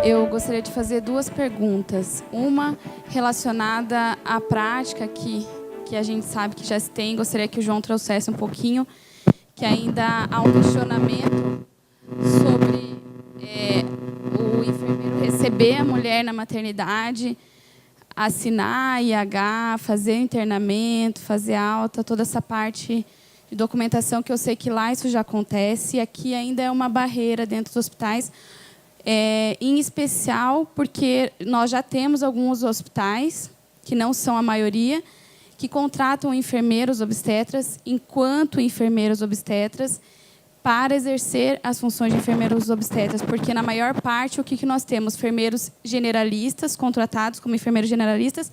eu gostaria de fazer duas perguntas. Uma relacionada à prática que a gente sabe que já se tem. Gostaria que o João trouxesse um pouquinho, que ainda há um questionamento sobre o enfermeiro receber a mulher na maternidade, assinar IH, fazer internamento, fazer alta, toda essa parte de documentação, que eu sei que lá isso já acontece, e aqui ainda é uma barreira dentro dos hospitais, em especial porque nós já temos alguns hospitais, que não são a maioria, que contratam enfermeiros obstetras enquanto enfermeiros obstetras para exercer as funções de enfermeiros obstetras, porque, na maior parte, o que nós temos? Enfermeiros generalistas, contratados como enfermeiros generalistas,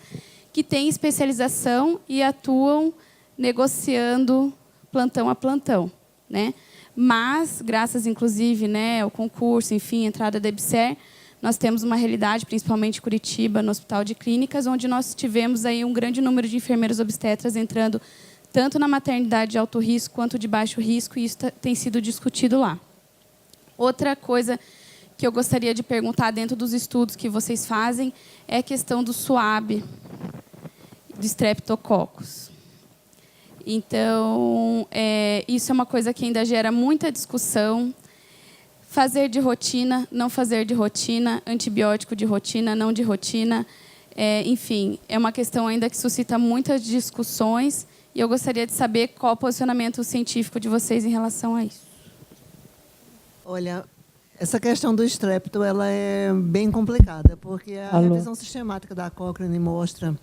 que têm especialização e atuam negociando plantão a plantão, né? Mas, graças, inclusive, né, ao concurso, enfim, entrada da EBSER, nós temos uma realidade, principalmente em Curitiba, no Hospital de Clínicas, onde nós tivemos aí um grande número de enfermeiros obstetras entrando tanto na maternidade de alto risco quanto de baixo risco, e isso tem sido discutido lá. Outra coisa que eu gostaria de perguntar dentro dos estudos que vocês fazem é a questão do SUAB, de Streptococcus. Então, isso é uma coisa que ainda gera muita discussão. Fazer de rotina, não fazer de rotina, antibiótico de rotina, não de rotina. Enfim, é uma questão ainda que suscita muitas discussões, e eu gostaria de saber qual o posicionamento científico de vocês em relação a isso. Olha, essa questão do estrepto ela é bem complicada, porque a revisão sistemática da Cochrane mostra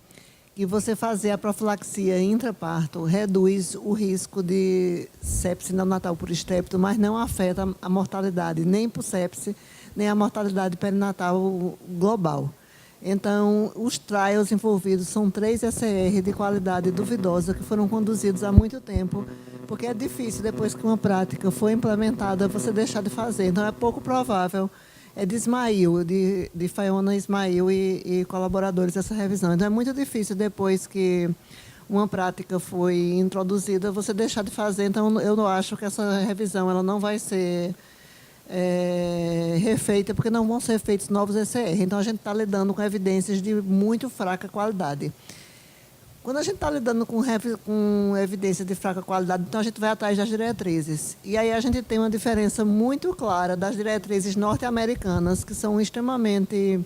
que você fazer a profilaxia intraparto reduz o risco de sepse neonatal por estrepto, mas não afeta a mortalidade, nem por sepse, nem a mortalidade perinatal global. Então, os trials envolvidos são 3 ECR de qualidade duvidosa que foram conduzidos há muito tempo, porque é difícil, depois que uma prática foi implementada, você deixar de fazer. Então, é pouco provável. É de Ismail, de Fiona Ismail e colaboradores dessa revisão. Então, é muito difícil, depois que uma prática foi introduzida, você deixar de fazer. Então, eu não acho que essa revisão ela não vai ser refeita, porque não vão ser feitos novos ECR. Então, a gente está lidando com evidências de muito fraca qualidade. Quando a gente está lidando com evidência de fraca qualidade, então a gente vai atrás das diretrizes. E aí a gente tem uma diferença muito clara das diretrizes norte-americanas, que são extremamente,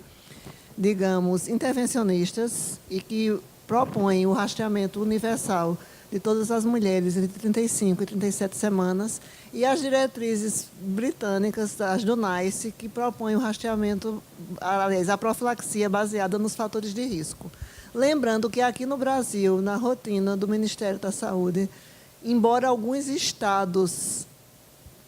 digamos, intervencionistas e que propõem o rastreamento universal de todas as mulheres entre 35 e 37 semanas, e as diretrizes britânicas, as do NICE, que propõem o rastreamento, aliás, a profilaxia baseada nos fatores de risco. Lembrando que aqui no Brasil, na rotina do Ministério da Saúde, embora alguns estados,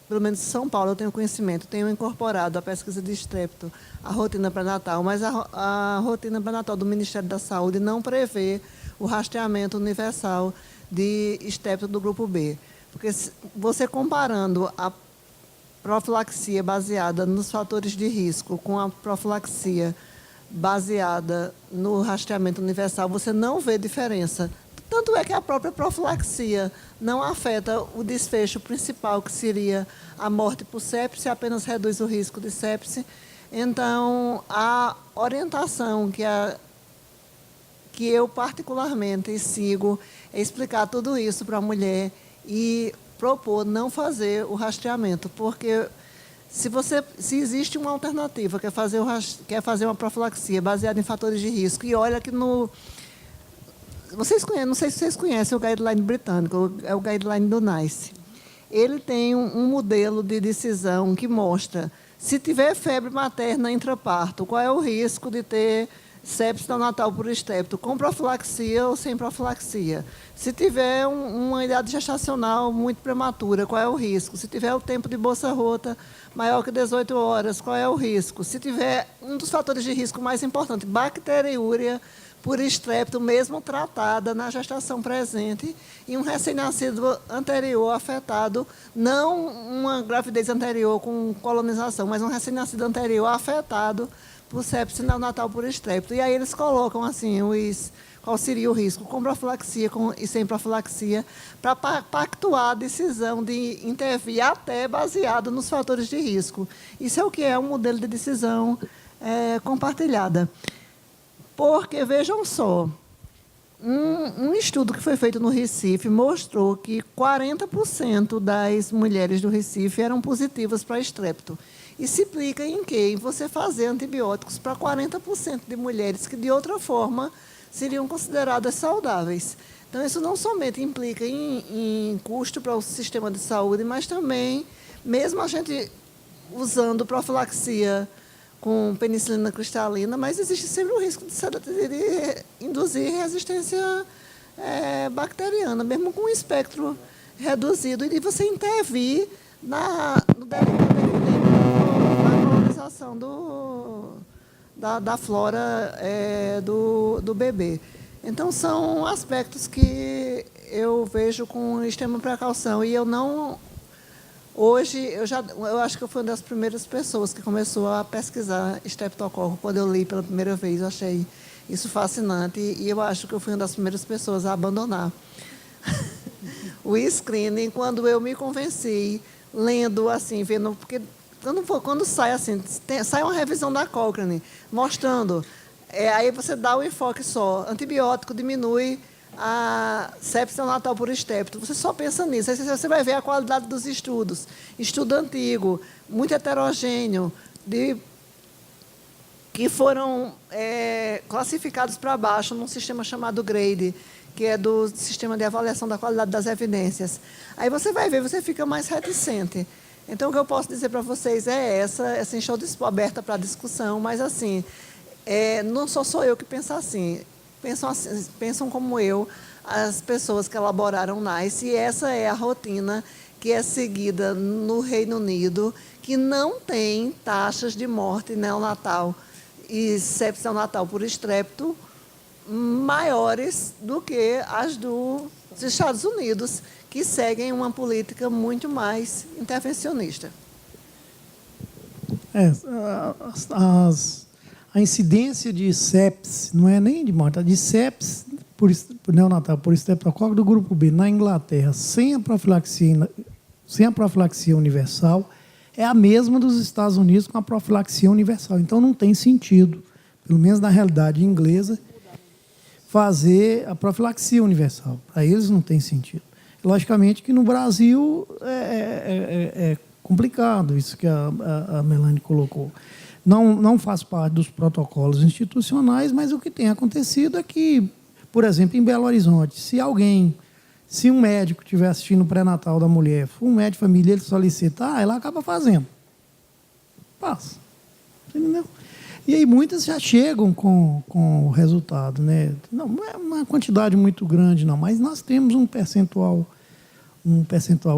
pelo menos São Paulo, eu tenho conhecimento, tenham incorporado a pesquisa de estrepto à rotina pré-natal, mas a rotina pré-natal do Ministério da Saúde não prevê o rastreamento universal de estrepto do grupo B. Porque você comparando a profilaxia baseada nos fatores de risco com a profilaxia baseada no rastreamento universal, você não vê diferença. Tanto é que a própria profilaxia não afeta o desfecho principal, que seria a morte por sepse, apenas reduz o risco de sepse. Então, a orientação que eu particularmente sigo é explicar tudo isso para a mulher e propor não fazer o rastreamento, porque se existe uma alternativa, quer fazer uma profilaxia baseada em fatores de risco, e olha que vocês conhecem, não sei se vocês conhecem o guideline britânico, é o guideline do NICE. Ele tem um modelo de decisão que mostra, se tiver febre materna intraparto, qual é o risco de ter sepse neonatal por estrepto, com profilaxia ou sem profilaxia. Se tiver uma idade gestacional muito prematura, qual é o risco? Se tiver o tempo de bolsa rota maior que 18 horas, qual é o risco? Se tiver um dos fatores de risco mais importantes, bacteriúria por estrepto, mesmo tratada na gestação presente, e um recém-nascido anterior afetado, não uma gravidez anterior com colonização, mas um recém-nascido anterior afetado por sepse neonatal por estrepto. E aí eles colocam assim, qual seria o risco com profilaxia e sem profilaxia, para pactuar a decisão de intervir até baseado nos fatores de risco. Isso é o que é um modelo de decisão compartilhada. Porque, vejam só, um estudo que foi feito no Recife mostrou que 40% das mulheres do Recife eram positivas para estrepto. E se implica em quê? Em você fazer antibióticos para 40% de mulheres que, de outra forma, seriam consideradas saudáveis. Então, isso não somente implica em custo para o sistema de saúde, mas também, mesmo a gente usando profilaxia com penicilina cristalina, mas existe sempre o risco de induzir resistência bacteriana, mesmo com um espectro reduzido, e de você intervir no na colonização da flora do bebê. Então, são aspectos que eu vejo com extrema precaução, e eu não... Hoje, eu acho que eu fui uma das primeiras pessoas que começou a pesquisar estreptococo. Quando eu li pela primeira vez, eu achei isso fascinante, e eu acho que eu fui uma das primeiras pessoas a abandonar o screening, quando eu me convenci, lendo, assim, vendo... Porque quando sai, assim, sai uma revisão da Cochrane, mostrando... aí você dá o enfoque só. Antibiótico diminui a sepsis neonatal por estrepto. Você só pensa nisso. Aí você vai ver a qualidade dos estudos. Estudo antigo, muito heterogêneo, que foram classificados para baixo num sistema chamado GRADE, que é do Sistema de Avaliação da Qualidade das Evidências. Aí você vai ver, você fica mais reticente. Então, o que eu posso dizer para vocês é essa show aberta para discussão, mas, assim, não sou eu que penso assim. Pensam como eu as pessoas que elaboraram o NICE, e essa é a rotina que é seguida no Reino Unido, que não tem taxas de morte neonatal e sepsis neonatal por estrepto maiores do que as dos Estados Unidos, que seguem uma política muito mais intervencionista. A incidência de sepsis, não é nem de morte, de sepsis por neonatal por estreptococo do grupo B na Inglaterra, sem a profilaxia universal, é a mesma dos Estados Unidos com a profilaxia universal. Então, não tem sentido, pelo menos na realidade inglesa, fazer a profilaxia universal. Para eles não tem sentido. Logicamente que no Brasil é complicado, isso que a Melanie colocou. Não faz parte dos protocolos institucionais, mas o que tem acontecido é que, por exemplo, em Belo Horizonte, se um médico estiver assistindo o pré-natal da mulher, for um médico de família, ele solicita, ela acaba fazendo. Passa. Entendeu? E aí muitas já chegam com o resultado, né? Não é uma quantidade muito grande, não, mas nós temos um percentual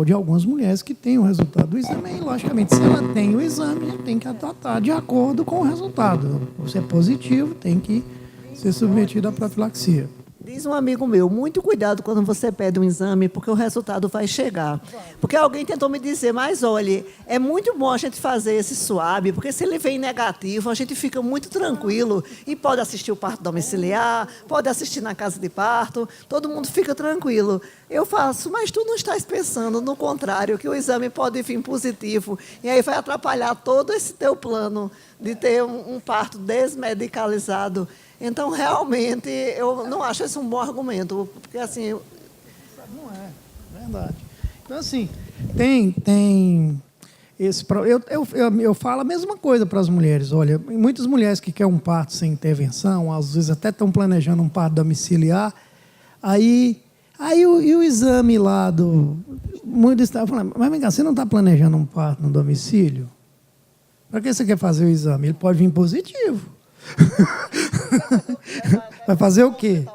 de algumas mulheres que têm o resultado do exame. E, logicamente, se ela tem o exame, ela tem que tratar de acordo com o resultado. Se é positivo, tem que ser submetido à profilaxia. Diz um amigo meu, muito cuidado quando você pede um exame, porque o resultado vai chegar. Porque alguém tentou me dizer, mas olha, é muito bom a gente fazer esse swab, porque se ele vem negativo, a gente fica muito tranquilo e pode assistir o parto domiciliar, pode assistir na casa de parto, todo mundo fica tranquilo. Eu faço, mas tu não estás pensando no contrário, que o exame pode vir positivo, e aí vai atrapalhar todo esse teu plano de ter um parto desmedicalizado. Então, realmente, eu não acho esse um bom argumento, porque, assim... Não é verdade. Então, assim, tem esse... Eu falo a mesma coisa para as mulheres. Olha, muitas mulheres que querem um parto sem intervenção, às vezes até estão planejando um parto domiciliar, aí o exame lá do... Muitos estavam falando, mas vem cá, você não está planejando um parto no domicílio? Para que você quer fazer o exame? Ele pode vir positivo. Vai fazer o quê?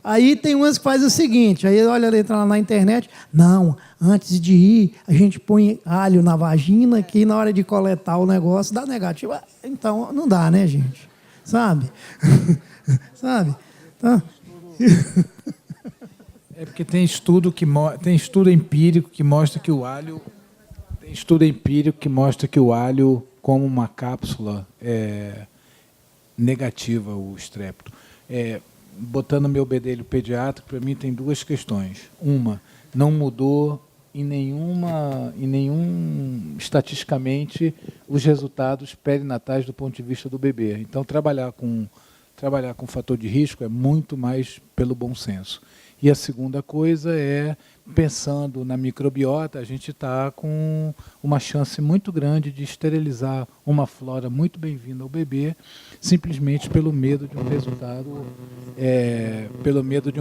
Aí tem umas que fazem o seguinte, aí olha a letra lá na internet, não, antes de ir, a gente põe alho na vagina, que na hora de coletar o negócio dá negativo. Então, não dá, né, gente? Sabe? Sabe? Então... É porque tem estudo empírico que mostra que o alho... Tem estudo empírico que mostra que o alho, como uma cápsula, negativa o estrepto. Botando meu bedelho pediátrico, para mim tem duas questões. Uma, não mudou em nenhum estatisticamente os resultados perinatais do ponto de vista do bebê. Então trabalhar com fator de risco é muito mais pelo bom senso. E a segunda coisa é, pensando na microbiota, a gente está com uma chance muito grande de esterilizar uma flora muito bem-vinda ao bebê, simplesmente pelo medo de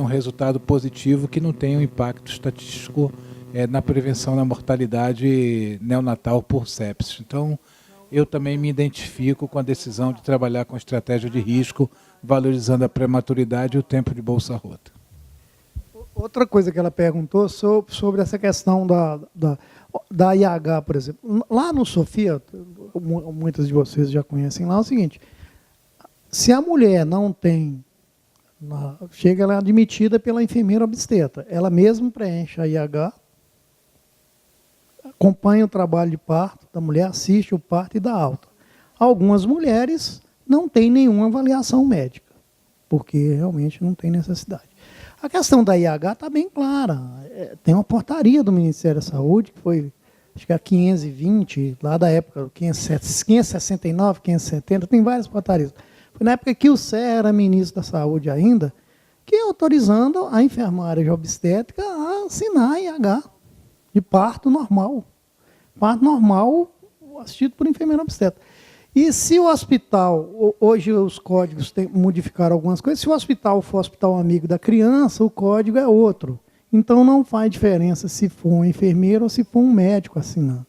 um resultado positivo que não tenha um impacto estatístico na prevenção da mortalidade neonatal por sepsis. Então, eu também me identifico com a decisão de trabalhar com estratégia de risco, valorizando a prematuridade e o tempo de bolsa-rota. Outra coisa que ela perguntou sobre essa questão da IH, por exemplo. Lá no Sofia, muitas de vocês já conhecem lá, é o seguinte: se a mulher não tem, chega ela é admitida pela enfermeira obstetra, ela mesma preenche a IH, acompanha o trabalho de parto da mulher, assiste o parto e dá alta. Algumas mulheres não têm nenhuma avaliação médica, porque realmente não tem necessidade. A questão da IH está bem clara. Tem uma portaria do Ministério da Saúde, que foi, acho que a 520, lá da época, 569, 570, tem várias portarias. Foi na época que o Serra era ministro da Saúde ainda, que autorizando a enfermagem de obstétrica a assinar a IH de parto normal. Parto normal assistido por enfermeira obstétrica. E se o hospital, hoje os códigos modificaram algumas coisas, se o hospital for hospital amigo da criança, o código é outro. Então não faz diferença se for um enfermeiro ou se for um médico assinando.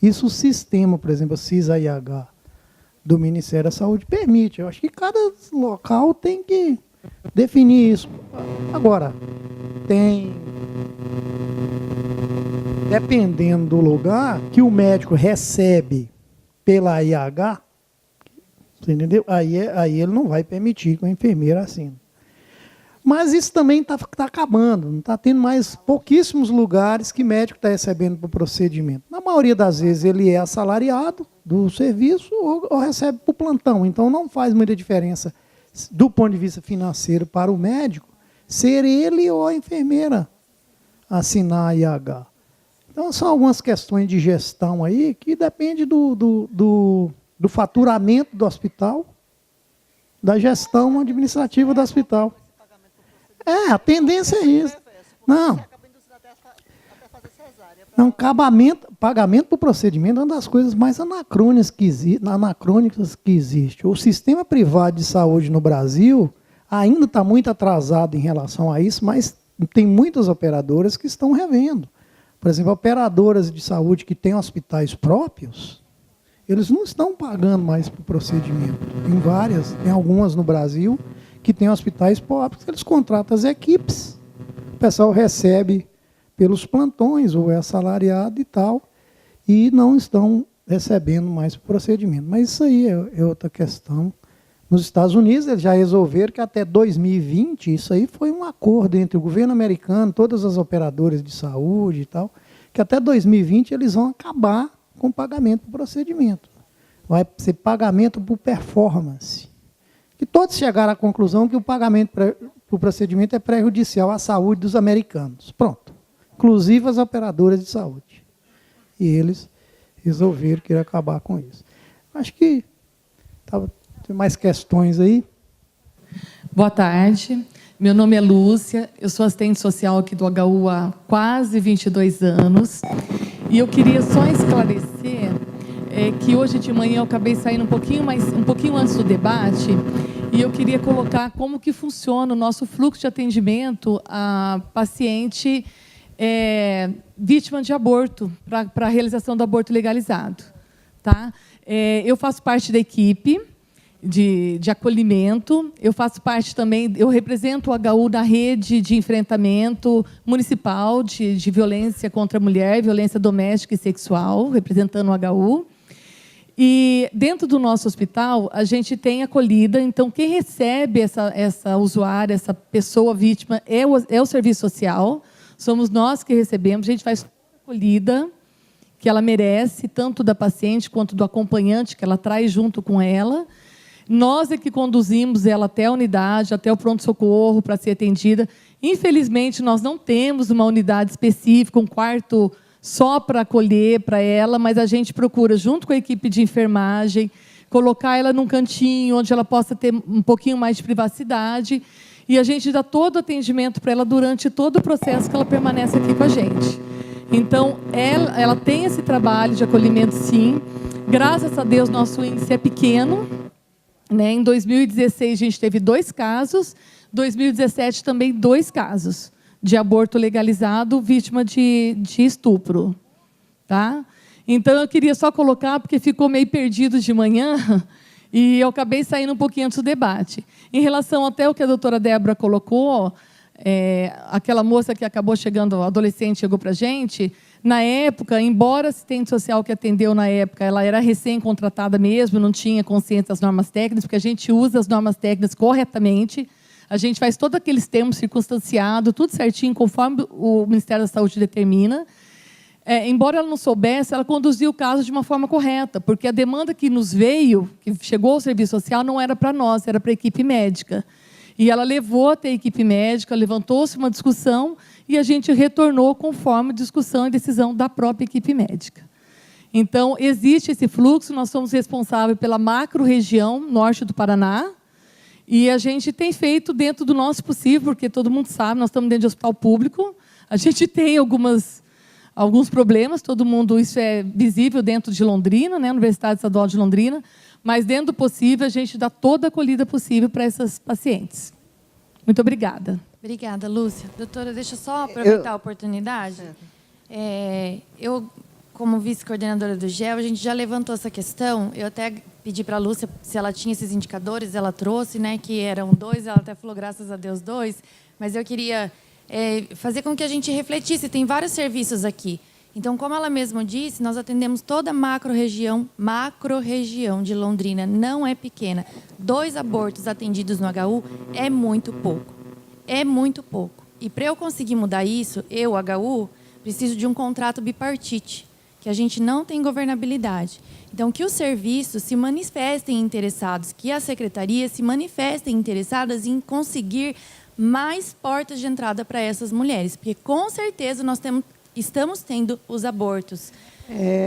Isso o sistema, por exemplo, a CISA-IH do Ministério da Saúde permite. Eu acho que cada local tem que definir isso. Agora, dependendo do lugar que o médico recebe pela IH, você entendeu? Aí ele não vai permitir que a enfermeira assine. Mas isso também está acabando. Não está tendo mais pouquíssimos lugares que médico está recebendo para o procedimento. Na maioria das vezes ele é assalariado do serviço ou recebe por plantão. Então não faz muita diferença do ponto de vista financeiro para o médico ser ele ou a enfermeira assinar a IH. Então são algumas questões de gestão aí que depende do faturamento do hospital, da gestão administrativa do hospital. A tendência é isso. Não, pagamento por procedimento é uma das coisas mais anacrônicas que existe. O sistema privado de saúde no Brasil ainda está muito atrasado em relação a isso, mas tem muitas operadoras que estão revendo. Por exemplo, operadoras de saúde que têm hospitais próprios, eles não estão pagando mais por procedimento. Tem algumas no Brasil que têm hospitais próprios, eles contratam as equipes, o pessoal recebe pelos plantões, ou é assalariado e tal, e não estão recebendo mais por procedimento. Mas isso aí é outra questão. Nos Estados Unidos, eles já resolveram que até 2020, isso aí foi um acordo entre o governo americano, todas as operadoras de saúde e tal, que até 2020 eles vão acabar com o pagamento por procedimento. Vai ser pagamento por performance. Que todos chegaram à conclusão que o pagamento por procedimento é prejudicial à saúde dos americanos. Pronto. Inclusive as operadoras de saúde. E eles resolveram que ia acabar com isso. Acho que tem mais questões aí? Boa tarde. Meu nome é Lúcia, eu sou assistente social aqui do HU há quase 22 anos. E eu queria só esclarecer que hoje de manhã eu acabei saindo um pouquinho antes do debate, e eu queria colocar como que funciona o nosso fluxo de atendimento a paciente vítima de aborto, para a realização do aborto legalizado. Tá? Eu faço parte da equipe de acolhimento, eu faço parte também, eu represento o HU na rede de enfrentamento municipal de violência contra a mulher, violência doméstica e sexual, representando o HU. E dentro do nosso hospital, a gente tem acolhida, então quem recebe essa usuária, essa pessoa vítima, é o serviço social, somos nós que recebemos, a gente faz acolhida que ela merece, tanto da paciente quanto do acompanhante que ela traz junto com ela. Nós é que conduzimos ela até a unidade, até o pronto-socorro para ser atendida. Infelizmente, nós não temos uma unidade específica, um quarto só para acolher para ela, mas a gente procura, junto com a equipe de enfermagem, colocar ela num cantinho onde ela possa ter um pouquinho mais de privacidade, e a gente dá todo o atendimento para ela durante todo o processo que ela permanece aqui com a gente. Então, ela tem esse trabalho de acolhimento, sim. Graças a Deus, nosso índice é pequeno, né? Em 2016, a gente teve 2 casos, 2017 também 2 casos de aborto legalizado vítima de estupro. Tá? Então, eu queria só colocar, porque ficou meio perdido de manhã, e eu acabei saindo um pouquinho antes do debate. Em relação até o que a doutora Débora colocou, aquela moça que acabou chegando, adolescente, chegou para a gente, na época, embora a assistente social que atendeu na época, ela era recém-contratada mesmo, não tinha consciência das normas técnicas, porque a gente usa as normas técnicas corretamente, a gente faz todos aqueles termos circunstanciados, tudo certinho, conforme o Ministério da Saúde determina. Embora ela não soubesse, ela conduziu o caso de uma forma correta, porque a demanda que nos veio, que chegou ao serviço social, não era para nós, era para a equipe médica. E ela levou até a equipe médica, levantou-se uma discussão e a gente retornou conforme discussão e decisão da própria equipe médica. Então, existe esse fluxo, nós somos responsáveis pela macro-região norte do Paraná, e a gente tem feito dentro do nosso possível, porque todo mundo sabe, nós estamos dentro de hospital público, a gente tem alguns problemas, todo mundo, isso é visível dentro de Londrina, né, Universidade Estadual de Londrina, mas dentro do possível a gente dá toda a acolhida possível para essas pacientes. Muito obrigada. Obrigada, Lúcia. Doutora, deixa eu só aproveitar a oportunidade. Eu, como vice-coordenadora do GEL, a gente já levantou essa questão, eu até pedi para a Lúcia se ela tinha esses indicadores, ela trouxe, né, que eram 2, ela até falou, graças a Deus, 2, mas eu queria fazer com que a gente refletisse, tem vários serviços aqui. Então, como ela mesma disse, nós atendemos toda a macro-região de Londrina, não é pequena. 2 abortos atendidos no HU é muito pouco. É muito pouco. E para eu conseguir mudar isso, eu, HU, preciso de um contrato bipartite, que a gente não tem governabilidade. Então, que os serviços se manifestem interessados, que as secretarias se manifestem interessadas em conseguir mais portas de entrada para essas mulheres, porque com certeza nós estamos tendo os abortos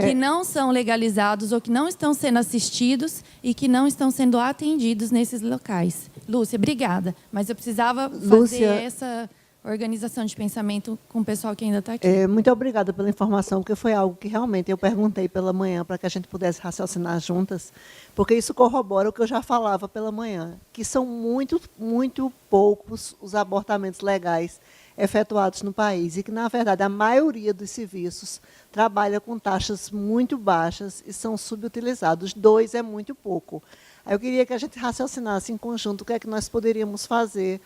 que não são legalizados ou que não estão sendo assistidos e que não estão sendo atendidos nesses locais. Lúcia, obrigada, mas eu precisava fazer essa organização de pensamento com o pessoal que ainda está aqui. Muito obrigada pela informação, porque foi algo que realmente eu perguntei pela manhã para que a gente pudesse raciocinar juntas, porque isso corrobora o que eu já falava pela manhã, que são muito, muito poucos os abortamentos legais efetuados no país e que, na verdade, a maioria dos serviços trabalha com taxas muito baixas e são subutilizados. 2 é muito pouco. Aí eu queria que a gente raciocinasse em conjunto o que é que nós poderíamos fazer,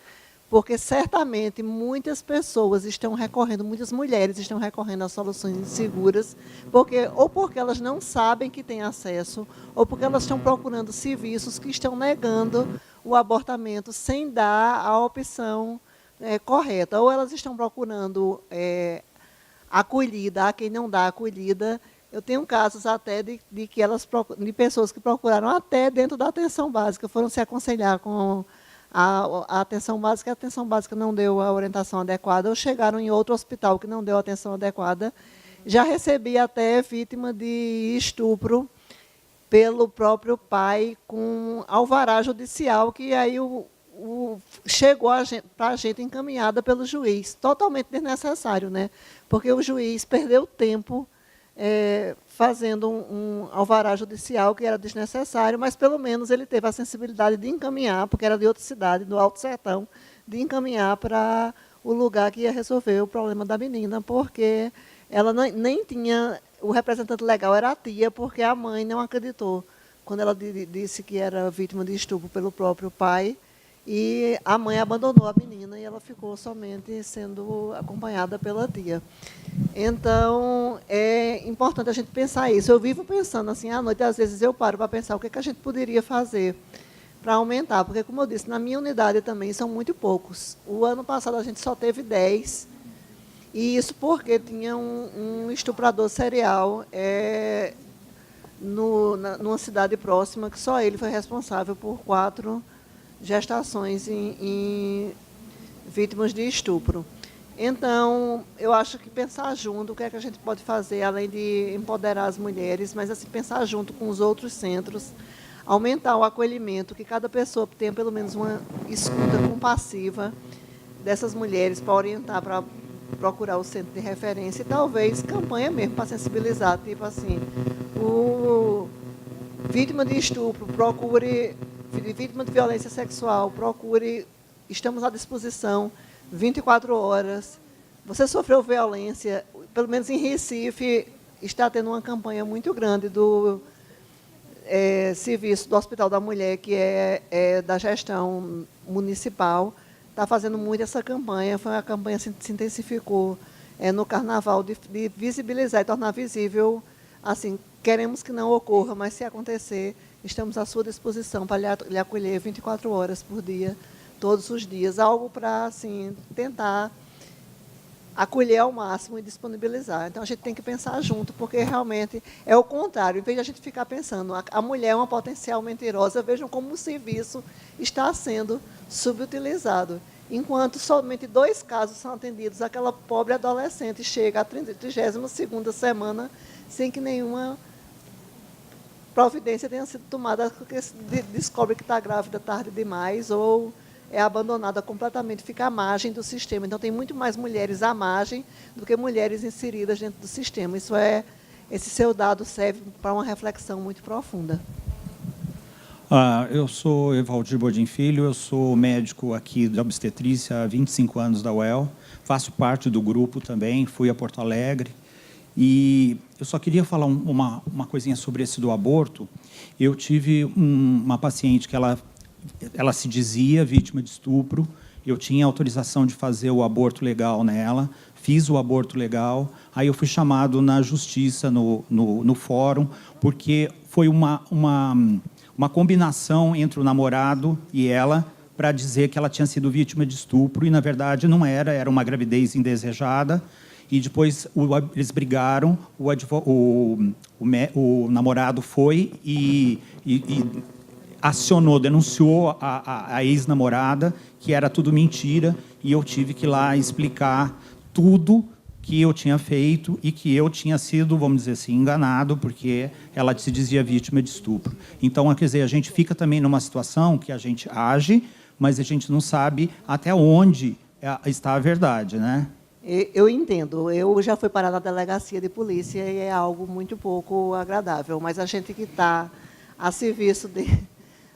porque certamente muitas pessoas estão recorrendo, muitas mulheres estão recorrendo a soluções inseguras, porque elas não sabem que têm acesso, ou porque elas estão procurando serviços que estão negando o abortamento sem dar a opção correta. Ou elas estão procurando acolhida a quem não dá acolhida. Eu tenho casos até de pessoas que procuraram até dentro da atenção básica, foram se aconselhar com a atenção básica não deu a orientação adequada, ou chegaram em outro hospital que não deu a atenção adequada. Já recebi até vítima de estupro pelo próprio pai com alvará judicial, que aí chegou para a gente encaminhada pelo juiz, totalmente desnecessário, né? Porque o juiz perdeu tempo fazendo um alvará judicial que era desnecessário, mas pelo menos ele teve a sensibilidade de encaminhar, porque era de outra cidade, do Alto Sertão, de encaminhar para o lugar que ia resolver o problema da menina, porque ela nem tinha, o representante legal era a tia, porque a mãe não acreditou quando ela disse que era vítima de estupro pelo próprio pai, e a mãe abandonou a menina e ela ficou somente sendo acompanhada pela tia. Então, é importante a gente pensar isso. Eu vivo pensando assim, à noite, às vezes eu paro para pensar o que a gente poderia fazer para aumentar, porque, como eu disse, na minha unidade também são muito poucos. O ano passado a gente só teve 10, e isso porque tinha um estuprador serial numa cidade próxima, que só ele foi responsável por 4 gestações em vítimas de estupro. Então, eu acho que pensar junto, o que é que a gente pode fazer, além de empoderar as mulheres, mas assim, pensar junto com os outros centros, aumentar o acolhimento, que cada pessoa tenha pelo menos uma escuta compassiva dessas mulheres para orientar, para procurar o centro de referência e talvez campanha mesmo para sensibilizar, tipo assim, o vítima de estupro, procure, vítima de violência sexual, procure, estamos à disposição 24 horas. Você sofreu violência, pelo menos em Recife, está tendo uma campanha muito grande do serviço do Hospital da Mulher, que é da gestão municipal, está fazendo muito essa campanha. Foi uma campanha que se intensificou no Carnaval, de visibilizar e tornar visível. Assim, queremos que não ocorra, mas se acontecer, estamos à sua disposição para lhe acolher 24 horas por dia, todos os dias. Algo para assim, tentar acolher ao máximo e disponibilizar. Então, a gente tem que pensar junto, porque realmente é o contrário. Em vez de a gente ficar pensando, a mulher é uma potencial mentirosa, vejam como o serviço está sendo subutilizado. Enquanto somente 2 casos são atendidos, aquela pobre adolescente chega à 32ª semana sem que nenhuma providência tenha sido tomada, porque descobre que está grávida tarde demais ou é abandonada completamente, fica à margem do sistema. Então, tem muito mais mulheres à margem do que mulheres inseridas dentro do sistema. Esse seu dado serve para uma reflexão muito profunda. Eu sou Evaldir Bodin Filho, eu sou médico aqui de obstetrícia há 25 anos da UEL, faço parte do grupo também, fui a Porto Alegre. E eu só queria falar uma coisinha sobre esse do aborto. Eu tive uma paciente que ela se dizia vítima de estupro, eu tinha autorização de fazer o aborto legal nela, fiz o aborto legal, aí eu fui chamado na justiça, no fórum, porque foi uma combinação entre o namorado e ela para dizer que ela tinha sido vítima de estupro, e, na verdade, não era uma gravidez indesejada, e depois eles brigaram, o namorado foi e acionou, denunciou a ex-namorada, que era tudo mentira, e eu tive que ir lá explicar tudo que eu tinha feito e que eu tinha sido, vamos dizer assim, enganado, porque ela se dizia vítima de estupro. Então, quer dizer, a gente fica também numa situação que a gente age, mas a gente não sabe até onde está a verdade, né? Eu entendo. Eu já fui parar na delegacia de polícia e é algo muito pouco agradável, mas a gente que está a serviço de...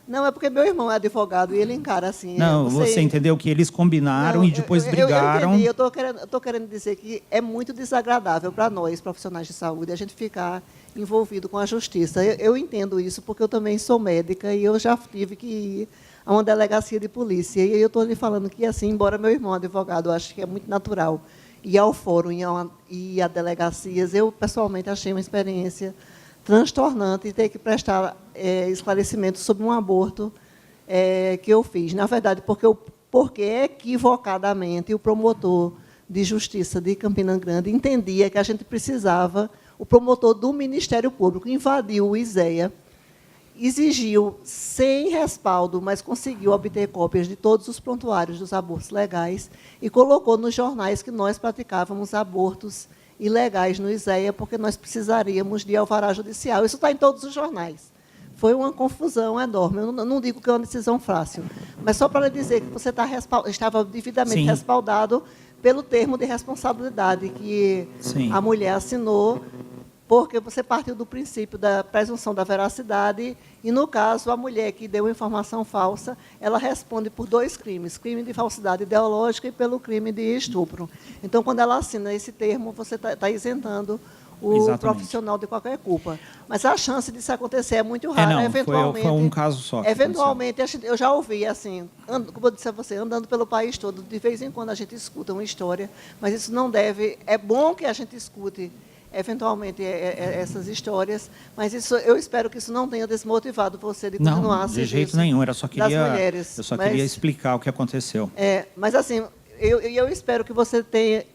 Não, é porque meu irmão é advogado e ele encara assim... Não, você entendeu que eles combinaram e depois brigaram... Eu estou querendo dizer que é muito desagradável para nós, profissionais de saúde, a gente ficar envolvido com a justiça. Eu entendo isso porque eu também sou médica e eu já tive que ir a uma delegacia de polícia. E eu estou lhe falando que, assim, embora meu irmão advogado, eu acho que é muito natural ir ao fórum e a delegacias, eu, pessoalmente, achei uma experiência transtornante e ter que prestar esclarecimentos sobre um aborto que eu fiz. Na verdade, porque equivocadamente o promotor de justiça de Campina Grande entendia que a gente precisava, o promotor do Ministério Público invadiu o ISEA, exigiu sem respaldo, mas conseguiu obter cópias de todos os prontuários dos abortos legais e colocou nos jornais que nós praticávamos abortos ilegais no ISEA, porque nós precisaríamos de alvará judicial. Isso está em todos os jornais. Foi uma confusão enorme. Eu não digo que é uma decisão fácil, mas só para dizer que você estava devidamente respaldado pelo termo de responsabilidade que a mulher assinou, porque você partiu do princípio da presunção da veracidade e, no caso, a mulher que deu informação falsa, ela responde por 2 crimes, crime de falsidade ideológica e pelo crime de estupro. Então, quando ela assina esse termo, você está isentando o profissional de qualquer culpa. Mas a chance disso acontecer é muito rara. Eventualmente, foi um caso só. Eventualmente, eu já ouvi, assim, como eu disse a você, andando pelo país todo, de vez em quando a gente escuta uma história, mas isso não deve... É bom que a gente escute eventualmente essas histórias, mas eu espero que isso não tenha desmotivado você de continuar a serviço. Não, de jeito nenhum. Eu só queria explicar o que aconteceu. Mas assim, eu espero que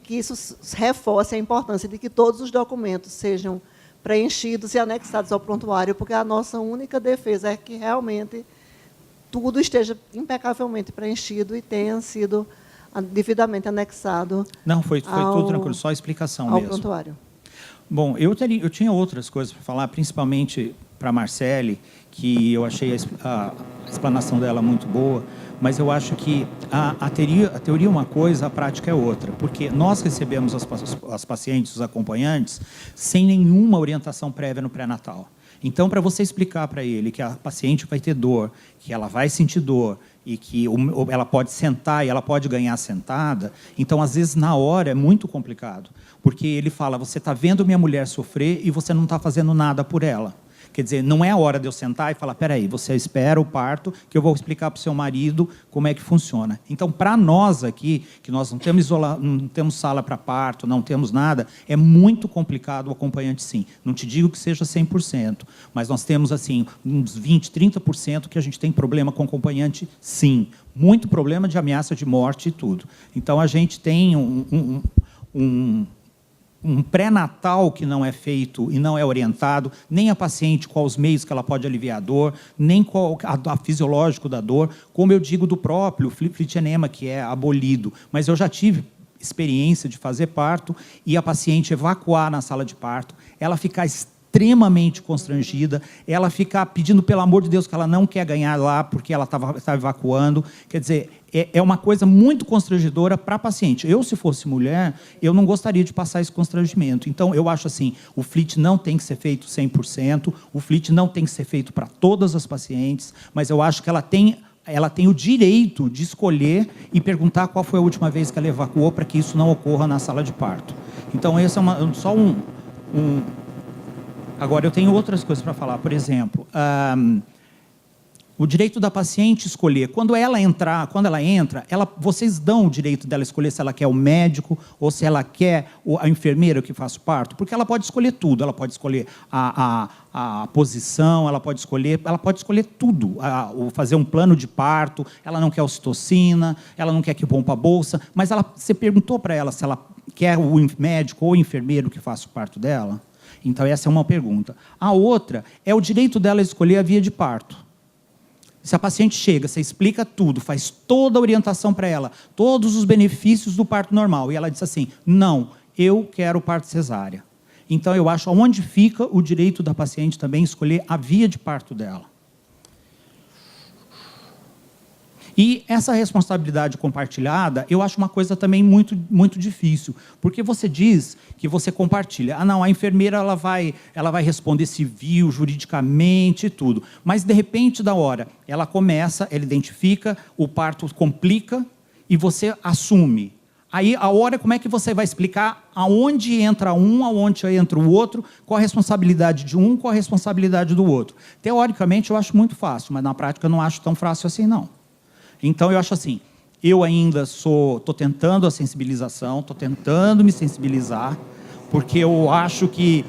que isso reforce a importância de que todos os documentos sejam preenchidos e anexados ao prontuário, porque a nossa única defesa é que realmente tudo esteja impecavelmente preenchido e tenha sido devidamente anexado Não, foi tudo tranquilo, só a explicação ao mesmo. prontuário. Bom, eu tinha outras coisas para falar, principalmente para a Marcele, que eu achei a explanação dela muito boa, mas eu acho que a teoria é uma coisa, a prática é outra, porque nós recebemos as pacientes, os acompanhantes, sem nenhuma orientação prévia no pré-natal. Então, para você explicar para ele que a paciente vai ter dor, que ela vai sentir dor, e que ela pode sentar e ela pode ganhar sentada, então, às vezes, na hora, é muito complicado. Porque ele fala, você está vendo minha mulher sofrer e você não está fazendo nada por ela. Quer dizer, não é a hora de eu sentar e falar, peraí, você espera o parto, que eu vou explicar para o seu marido como é que funciona. Então, para nós aqui, que nós não temos sala para parto, não temos nada, é muito complicado o acompanhante, sim. Não te digo que seja 100%, mas nós temos, assim, uns 20%, 30% que a gente tem problema com acompanhante, sim. Muito problema de ameaça de morte e tudo. Então, a gente tem um pré-natal que não é feito e não é orientado, nem a paciente quais os meios que ela pode aliviar a dor, nem qual a fisiológico da dor, como eu digo do próprio flitinema, que é abolido. Mas eu já tive experiência de fazer parto e a paciente evacuar na sala de parto, ela ficar extremamente constrangida, ela ficar pedindo, pelo amor de Deus, que ela não quer ganhar lá porque ela estava evacuando. Quer dizer, é uma coisa muito constrangedora para a paciente. Eu, se fosse mulher, eu não gostaria de passar esse constrangimento. Então, eu acho assim, o FLIT não tem que ser feito 100%, o FLIT não tem que ser feito para todas as pacientes, mas eu acho que ela tem o direito de escolher e perguntar qual foi a última vez que ela evacuou para que isso não ocorra na sala de parto. Então, esse é só um... Agora, eu tenho outras coisas para falar. Por exemplo, o direito da paciente escolher. Quando ela entra, vocês dão o direito dela escolher se ela quer o médico ou se ela quer a enfermeira que faz o parto, porque ela pode escolher tudo. Ela pode escolher a posição, ela pode escolher tudo. Fazer um plano de parto, ela não quer ocitocina, ela não quer que pompa a bolsa, mas você perguntou para ela se ela quer o médico ou o enfermeiro que faça o parto dela? Então, essa é uma pergunta. A outra é o direito dela escolher a via de parto. Se a paciente chega, você explica tudo, faz toda a orientação para ela, todos os benefícios do parto normal, e ela diz assim, não, eu quero parto cesárea. Então, eu acho onde fica o direito da paciente também escolher a via de parto dela. E essa responsabilidade compartilhada, eu acho uma coisa também muito, muito difícil, porque você diz que você compartilha. Ah, não, a enfermeira ela vai responder civil, juridicamente e tudo. Mas, de repente, da hora, ela identifica, o parto complica e você assume. Aí, a hora, como é que você vai explicar aonde entra um, aonde entra o outro, qual a responsabilidade de um, qual a responsabilidade do outro? Teoricamente, eu acho muito fácil, mas, na prática, eu não acho tão fácil assim, não. Então, eu acho assim, eu ainda estou tentando a sensibilização, estou tentando me sensibilizar, porque eu acho que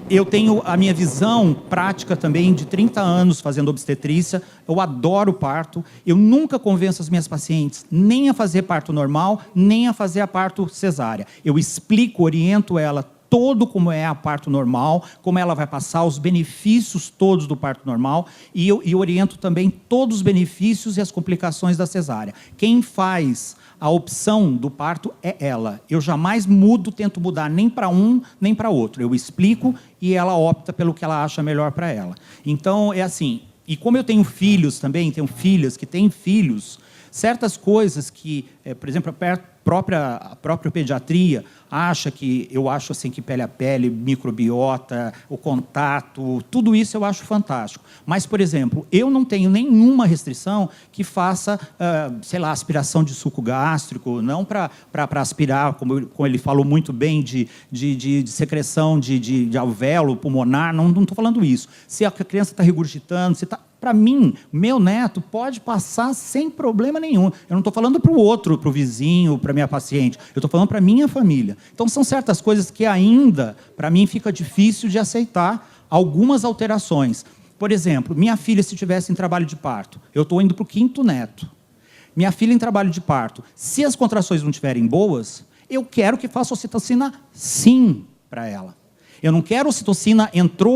eu tenho a minha visão prática também de 30 anos fazendo obstetrícia, eu adoro parto, eu nunca convenço as minhas pacientes nem a fazer parto normal, nem a fazer a parto cesárea. Eu explico, oriento ela todo como é a parto normal, como ela vai passar os benefícios todos do parto normal, e eu oriento também todos os benefícios e as complicações da cesárea. Quem faz a opção do parto é ela. Eu jamais tento mudar nem para um, nem para outro. Eu explico e ela opta pelo que ela acha melhor para ela. Então, é assim, e como eu tenho filhos também, tenho filhas que têm filhos, certas coisas que, por exemplo, a própria pediatria eu acho assim que pele a pele, microbiota, o contato, tudo isso eu acho fantástico. Mas, por exemplo, eu não tenho nenhuma restrição que faça, sei lá, aspiração de suco gástrico, não para aspirar, como ele falou muito bem, de secreção de alvéolo pulmonar, não estou falando isso. Se a criança está regurgitando, se está... Para mim, meu neto pode passar sem problema nenhum. Eu não estou falando para o outro, para o vizinho, para a minha paciente. Eu estou falando para a minha família. Então, são certas coisas que ainda, para mim, fica difícil de aceitar algumas alterações. Por exemplo, minha filha, se estivesse em trabalho de parto, eu estou indo para o 5º neto. Minha filha em trabalho de parto, se as contrações não estiverem boas, eu quero que faça ocitocina sim para ela. Eu não quero ocitocina,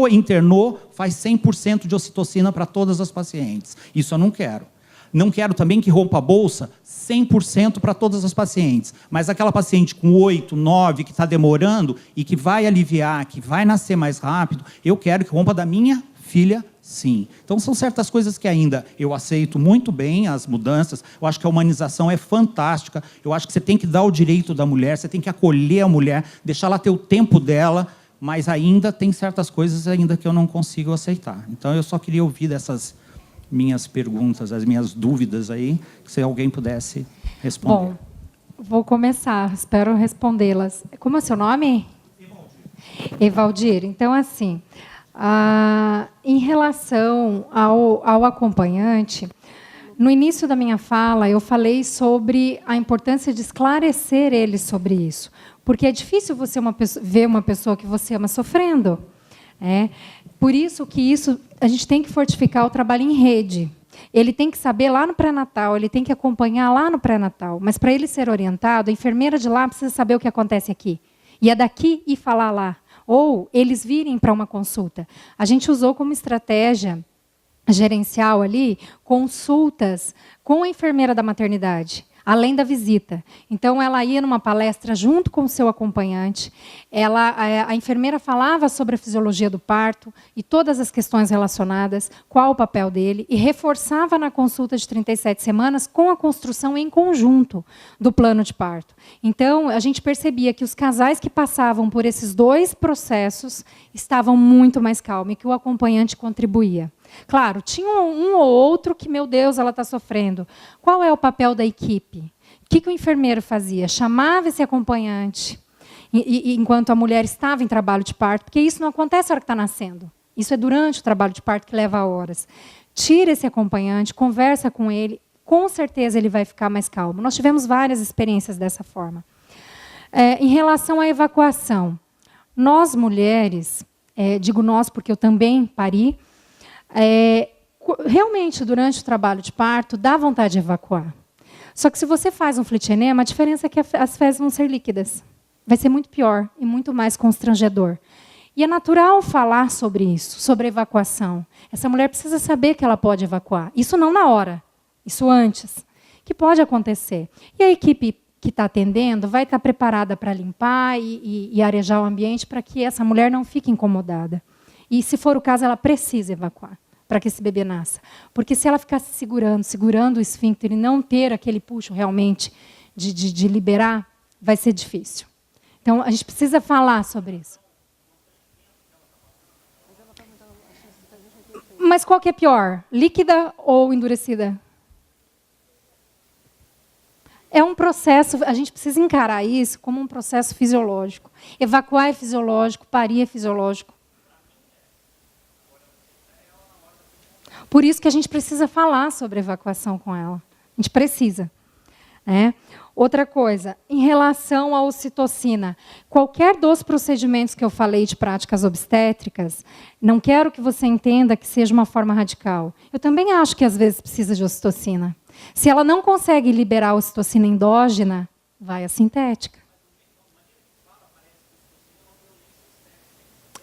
internou, faz 100% de ocitocina para todas as pacientes. Isso eu não quero. Não quero também que rompa a bolsa 100% para todas as pacientes, mas aquela paciente com 8, 9, que está demorando e que vai aliviar, que vai nascer mais rápido, eu quero que rompa da minha filha, sim. Então, são certas coisas que ainda eu aceito muito bem, as mudanças. Eu acho que a humanização é fantástica. Eu acho que você tem que dar o direito da mulher, você tem que acolher a mulher, deixar ela ter o tempo dela, mas ainda tem certas coisas ainda que eu não consigo aceitar. Então, eu só queria ouvir dessas minhas perguntas, as minhas dúvidas aí, se alguém pudesse responder. Bom, vou começar, espero respondê-las. Como é o seu nome? Evaldir. Então, assim, em relação ao acompanhante, no início da minha fala, eu falei sobre a importância de esclarecer ele sobre isso. Porque é difícil você ver uma pessoa que você ama sofrendo. Por isso que a gente tem que fortificar o trabalho em rede. Ele tem que saber lá no pré-natal, ele tem que acompanhar lá no pré-natal. Mas, para ele ser orientado, a enfermeira de lá precisa saber o que acontece aqui. E é daqui e falar lá. Ou eles virem para uma consulta. A gente usou como estratégia gerencial ali consultas com a enfermeira da maternidade, além da visita. Então, ela ia numa palestra junto com o seu acompanhante, a enfermeira falava sobre a fisiologia do parto e todas as questões relacionadas, qual o papel dele, e reforçava na consulta de 37 semanas com a construção em conjunto do plano de parto. Então, a gente percebia que os casais que passavam por esses 2 processos estavam muito mais calmos e que o acompanhante contribuía. Claro, tinha um ou outro que, meu Deus, ela está sofrendo. Qual é o papel da equipe? O que o enfermeiro fazia? Chamava esse acompanhante, enquanto a mulher estava em trabalho de parto, porque isso não acontece na hora que está nascendo. Isso é durante o trabalho de parto, que leva horas. Tira esse acompanhante, conversa com ele, com certeza ele vai ficar mais calmo. Nós tivemos várias experiências dessa forma. Em relação à evacuação, nós mulheres, digo nós porque eu também pari, realmente, durante o trabalho de parto, dá vontade de evacuar. Só que se você faz um fletionema, a diferença é que as fezes vão ser líquidas. Vai ser muito pior e muito mais constrangedor. E é natural falar sobre isso, sobre evacuação. Essa mulher precisa saber que ela pode evacuar. Isso não na hora, isso antes. Que pode acontecer. E a equipe que está atendendo vai estar preparada para limpar e arejar o ambiente para que essa mulher não fique incomodada. E, se for o caso, ela precisa evacuar para que esse bebê nasça. Porque se ela ficar se segurando o esfíncter e não ter aquele puxo realmente de liberar, vai ser difícil. Então, a gente precisa falar sobre isso. Mas qual que é pior? Líquida ou endurecida? É um processo, a gente precisa encarar isso como um processo fisiológico. Evacuar é fisiológico, parir é fisiológico. Por isso que a gente precisa falar sobre evacuação com ela. A gente precisa. Outra coisa, em relação à ocitocina, qualquer dos procedimentos que eu falei de práticas obstétricas, não quero que você entenda que seja uma forma radical. Eu também acho que às vezes precisa de ocitocina. Se ela não consegue liberar a ocitocina endógena, vai à sintética.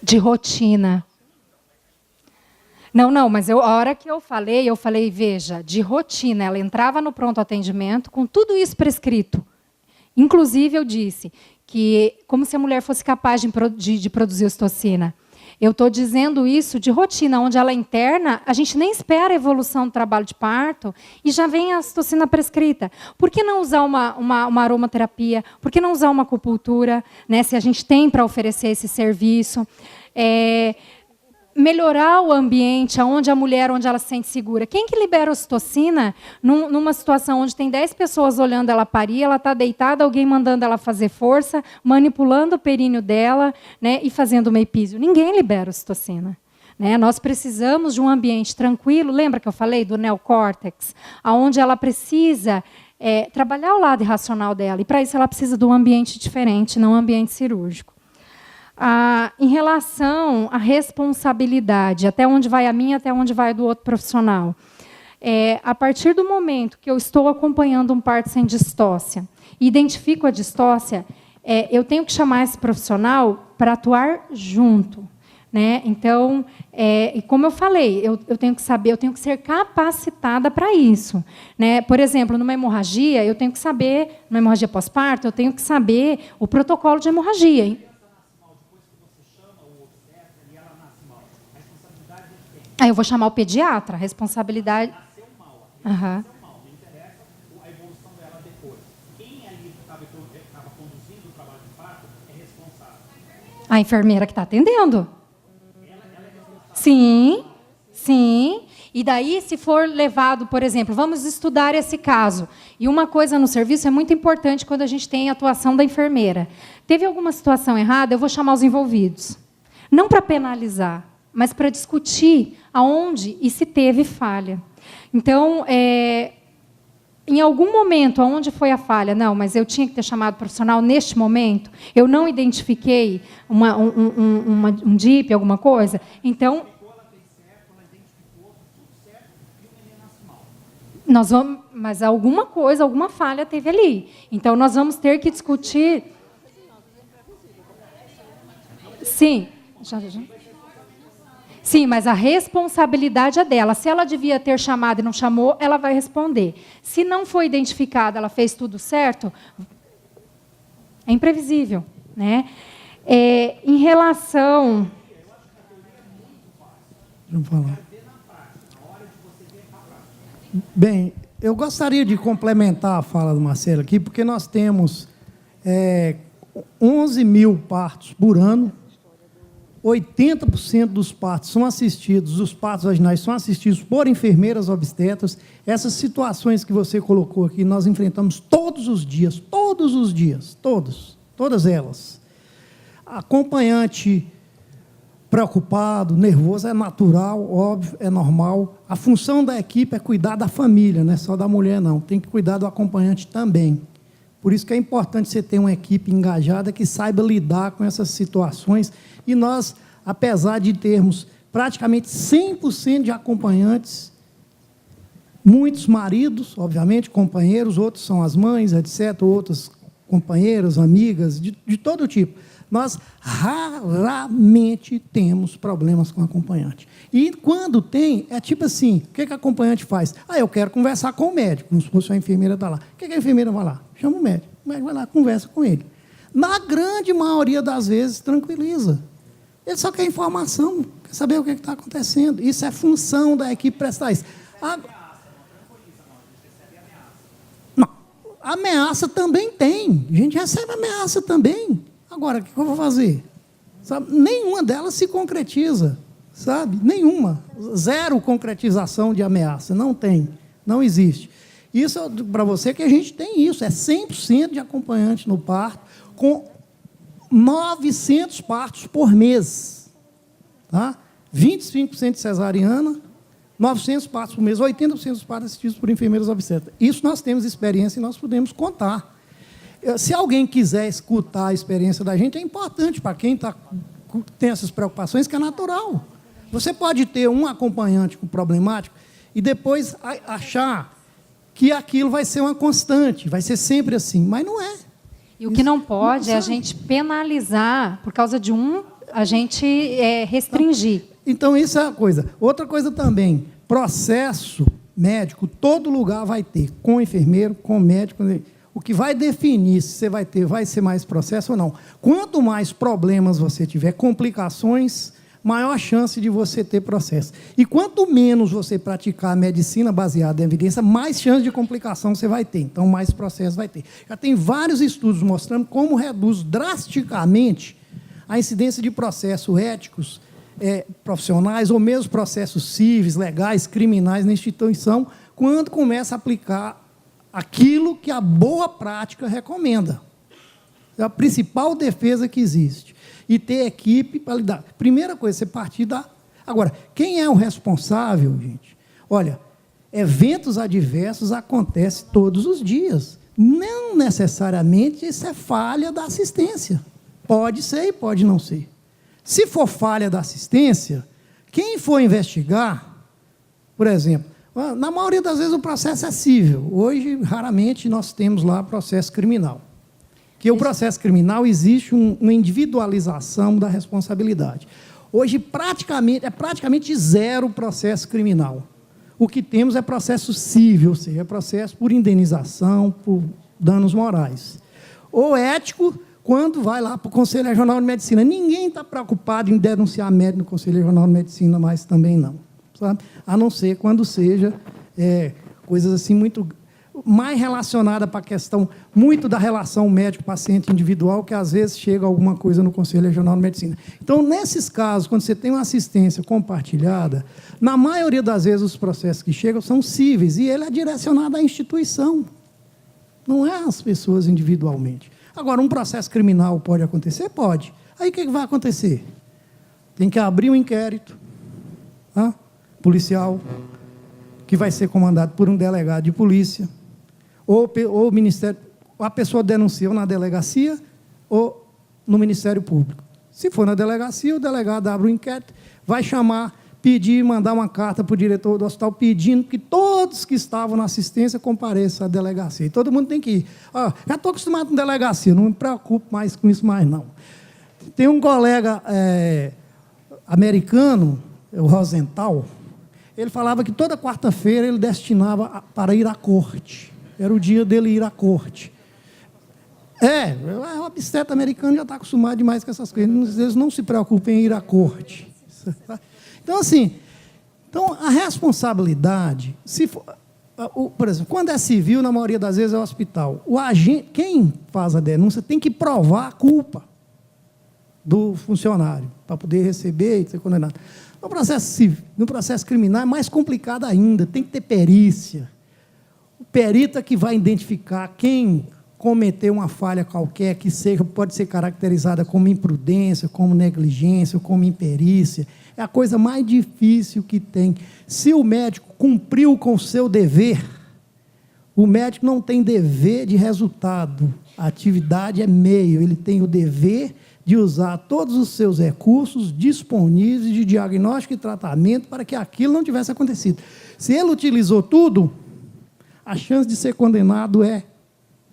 De rotina. Não, mas a hora que eu falei, veja, de rotina, ela entrava no pronto atendimento com tudo isso prescrito. Inclusive, eu disse que, como se a mulher fosse capaz de produzir ocitocina. Eu estou dizendo isso de rotina, onde ela interna, a gente nem espera a evolução do trabalho de parto e já vem a ocitocina prescrita. Por que não usar uma aromaterapia? Por que não usar uma acupuntura, né, se a gente tem para oferecer esse serviço? Melhorar o ambiente onde a mulher, onde ela se sente segura. Quem que libera a ocitocina numa situação onde tem 10 pessoas olhando ela parir, ela está deitada, alguém mandando ela fazer força, manipulando o períneo dela, né, e fazendo uma epísio? Ninguém libera a ocitocina. Né? Nós precisamos de um ambiente tranquilo. Lembra que eu falei do neocórtex? Onde ela precisa trabalhar o lado irracional dela. E, para isso, ela precisa de um ambiente diferente, não um ambiente cirúrgico. Em relação à responsabilidade, até onde vai a minha, até onde vai a do outro profissional. A partir do momento que eu estou acompanhando um parto sem distócia e identifico a distócia, eu tenho que chamar esse profissional para atuar junto. né? Então, e como eu falei, eu tenho que saber, eu tenho que ser capacitada para isso, né? Por exemplo, numa hemorragia, eu tenho que saber, numa hemorragia pós-parto, eu tenho que saber o protocolo de hemorragia. Aí eu vou chamar o pediatra, a responsabilidade. Aham. A enfermeira que está atendendo. Sim, sim. E daí, se for levado, por exemplo, vamos estudar esse caso. E uma coisa no serviço é muito importante quando a gente tem a atuação da enfermeira. Teve alguma situação errada, eu vou chamar os envolvidos. Não para penalizar, mas para discutir aonde e se teve falha. Então, em algum momento, aonde foi a falha? Não, mas eu tinha que ter chamado profissional neste momento? Eu não identifiquei um DIP, alguma coisa? Então, nós vamos, mas alguma coisa, alguma falha teve ali. Então, nós vamos ter que discutir. Sim, já. Sim, mas a responsabilidade é dela. Se ela devia ter chamado e não chamou, ela vai responder. Se não foi identificada, ela fez tudo certo, é imprevisível, né? Em relação... Vamos falar. Bem, eu gostaria de complementar a fala do Marcelo aqui, porque nós temos 11 mil partos por ano. 80% dos partos são assistidos, dos partos vaginais são assistidos por enfermeiras obstetras. Essas situações que você colocou aqui, nós enfrentamos todos os dias, todas elas. Acompanhante preocupado, nervoso, é natural, óbvio, é normal. A função da equipe é cuidar da família, não é só da mulher, não. Tem que cuidar do acompanhante também. Por isso que é importante você ter uma equipe engajada que saiba lidar com essas situações. E nós, apesar de termos praticamente 100% de acompanhantes, muitos maridos, obviamente, companheiros, outros são as mães, etc., outras companheiras, amigas, de todo tipo. Nós raramente temos problemas com acompanhante. E quando tem, é tipo assim, o que a acompanhante faz? Eu quero conversar com o médico, como se fosse a enfermeira está lá. O que a enfermeira vai lá? Chama o médico vai lá, conversa com ele. Na grande maioria das vezes, tranquiliza. Ele só quer informação, quer saber o que está acontecendo. Isso é função da equipe prestar isso. Não, ameaça também tem. A gente recebe ameaça também. Agora, o que eu vou fazer? Sabe? Nenhuma delas se concretiza, sabe? Nenhuma. Zero concretização de ameaça. Não tem. Não existe. Isso, para você, que a gente tem isso. É 100% de acompanhante no parto, com 900 partos por mês. Tá? 25% de cesariana, 900 partos por mês, 80% dos partos assistidos por enfermeiras obstetras. Isso nós temos experiência e nós podemos contar. Se alguém quiser escutar a experiência da gente, é importante para quem tem essas preocupações, que é natural. Você pode ter um acompanhante com problemático e depois achar que aquilo vai ser uma constante, vai ser sempre assim, mas não é. E o que não pode é a gente penalizar, por causa de a gente restringir. Então, isso é uma coisa. Outra coisa também, processo médico, todo lugar vai ter, com enfermeiro, com médico. O que vai definir se você vai ser mais processo ou não. Quanto mais problemas você tiver, complicações, maior a chance de você ter processo. E quanto menos você praticar a medicina baseada em evidência, mais chance de complicação você vai ter. Então, mais processo vai ter. Já tem vários estudos mostrando como reduz drasticamente a incidência de processos éticos, profissionais, ou mesmo processos cíveis, legais, criminais na instituição, quando começa a aplicar aquilo que a boa prática recomenda. É a principal defesa que existe. E ter equipe para lidar. Primeira coisa, você partir da... Agora, quem é o responsável, gente? Olha, eventos adversos acontecem todos os dias. Não necessariamente isso é falha da assistência. Pode ser e pode não ser. Se for falha da assistência, quem for investigar, por exemplo, na maioria das vezes o processo é cível. Hoje, raramente, nós temos lá processo criminal. Que o processo criminal existe uma individualização da responsabilidade. Hoje, praticamente zero processo criminal. O que temos é processo civil, ou seja, é processo por indenização, por danos morais. Ou ético, quando vai lá para o Conselho Regional de Medicina. Ninguém está preocupado em denunciar médico no Conselho Regional de Medicina, mas também não. Sabe? A não ser quando seja coisas assim muito mais relacionadas para a questão muito da relação médico-paciente individual, que às vezes chega alguma coisa no Conselho Regional de Medicina. Então, nesses casos, quando você tem uma assistência compartilhada, na maioria das vezes os processos que chegam são cíveis, e ele é direcionado à instituição, não é às pessoas individualmente. Agora, um processo criminal pode acontecer? Pode. Aí o que vai acontecer? Tem que abrir um inquérito policial, que vai ser comandado por um delegado de polícia, ou o Ministério, a pessoa denuncia na delegacia ou no Ministério Público. Se for na delegacia, o delegado abre um inquérito, vai chamar, pedir, mandar uma carta para o diretor do hospital pedindo que todos que estavam na assistência compareçam à delegacia. E todo mundo tem que ir. Já estou acostumado com delegacia, não me preocupo mais com isso mais, não. Tem um colega americano, o Rosenthal, ele falava que toda quarta-feira ele destinava para ir à corte. Era o dia dele ir à corte. O obstetra americano já está acostumado demais com essas coisas. Eles não se preocupam em ir à corte. Então, assim, a responsabilidade, por exemplo, quando é civil, na maioria das vezes é o hospital. O agente, quem faz a denúncia, tem que provar a culpa do funcionário para poder receber e ser condenado. No processo criminal é mais complicado ainda, tem que ter perícia. O perito que vai identificar quem cometeu uma falha qualquer, que pode ser caracterizada como imprudência, como negligência, como imperícia. É a coisa mais difícil que tem. Se o médico cumpriu com o seu dever, o médico não tem dever de resultado. A atividade é meio, ele tem o dever de usar todos os seus recursos disponíveis de diagnóstico e tratamento para que aquilo não tivesse acontecido. Se ele utilizou tudo, a chance de ser condenado é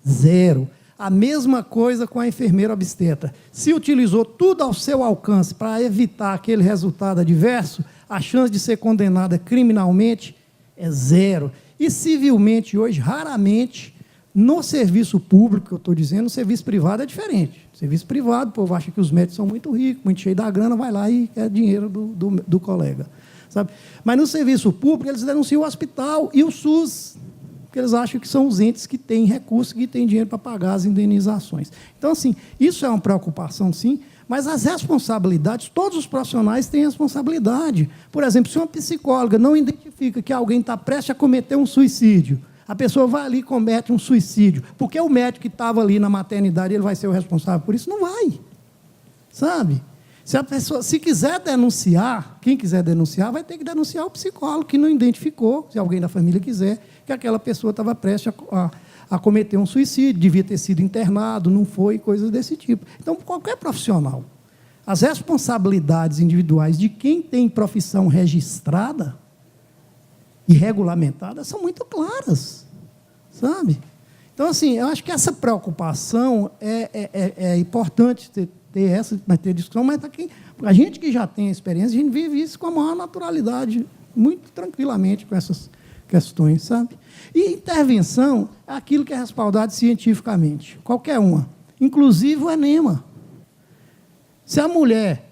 zero. A mesma coisa com a enfermeira obstetra. Se utilizou tudo ao seu alcance para evitar aquele resultado adverso, a chance de ser condenada criminalmente é zero. E civilmente, hoje, raramente, no serviço público, eu estou dizendo, no serviço privado é diferente. No serviço privado, o povo acha que os médicos são muito ricos, muito cheios da grana, vai lá e quer dinheiro do colega. Sabe? Mas no serviço público, eles denunciam o hospital e o SUS, porque eles acham que são os entes que têm recursos, que têm dinheiro para pagar as indenizações. Então, assim, isso é uma preocupação, sim, mas as responsabilidades, todos os profissionais têm responsabilidade. Por exemplo, se uma psicóloga não identifica que alguém está prestes a cometer um suicídio, a pessoa vai ali e comete um suicídio, porque o médico que estava ali na maternidade, ele vai ser o responsável por isso? Não vai. Sabe? Se a pessoa, se quiser denunciar, quem quiser denunciar, vai ter que denunciar o psicólogo, que não identificou, se alguém da família quiser, que aquela pessoa estava prestes a cometer um suicídio, devia ter sido internado, não foi, coisas desse tipo. Então, qualquer profissional, as responsabilidades individuais de quem tem profissão registrada e regulamentada são muito claras, sabe? Então, assim, eu acho que essa preocupação é importante ter discussão, mas a gente que já tem a experiência, a gente vive isso com a maior naturalidade, muito tranquilamente com essas questões, sabe? E intervenção é aquilo que é respaldado cientificamente, qualquer uma, inclusive o enema. Se a mulher,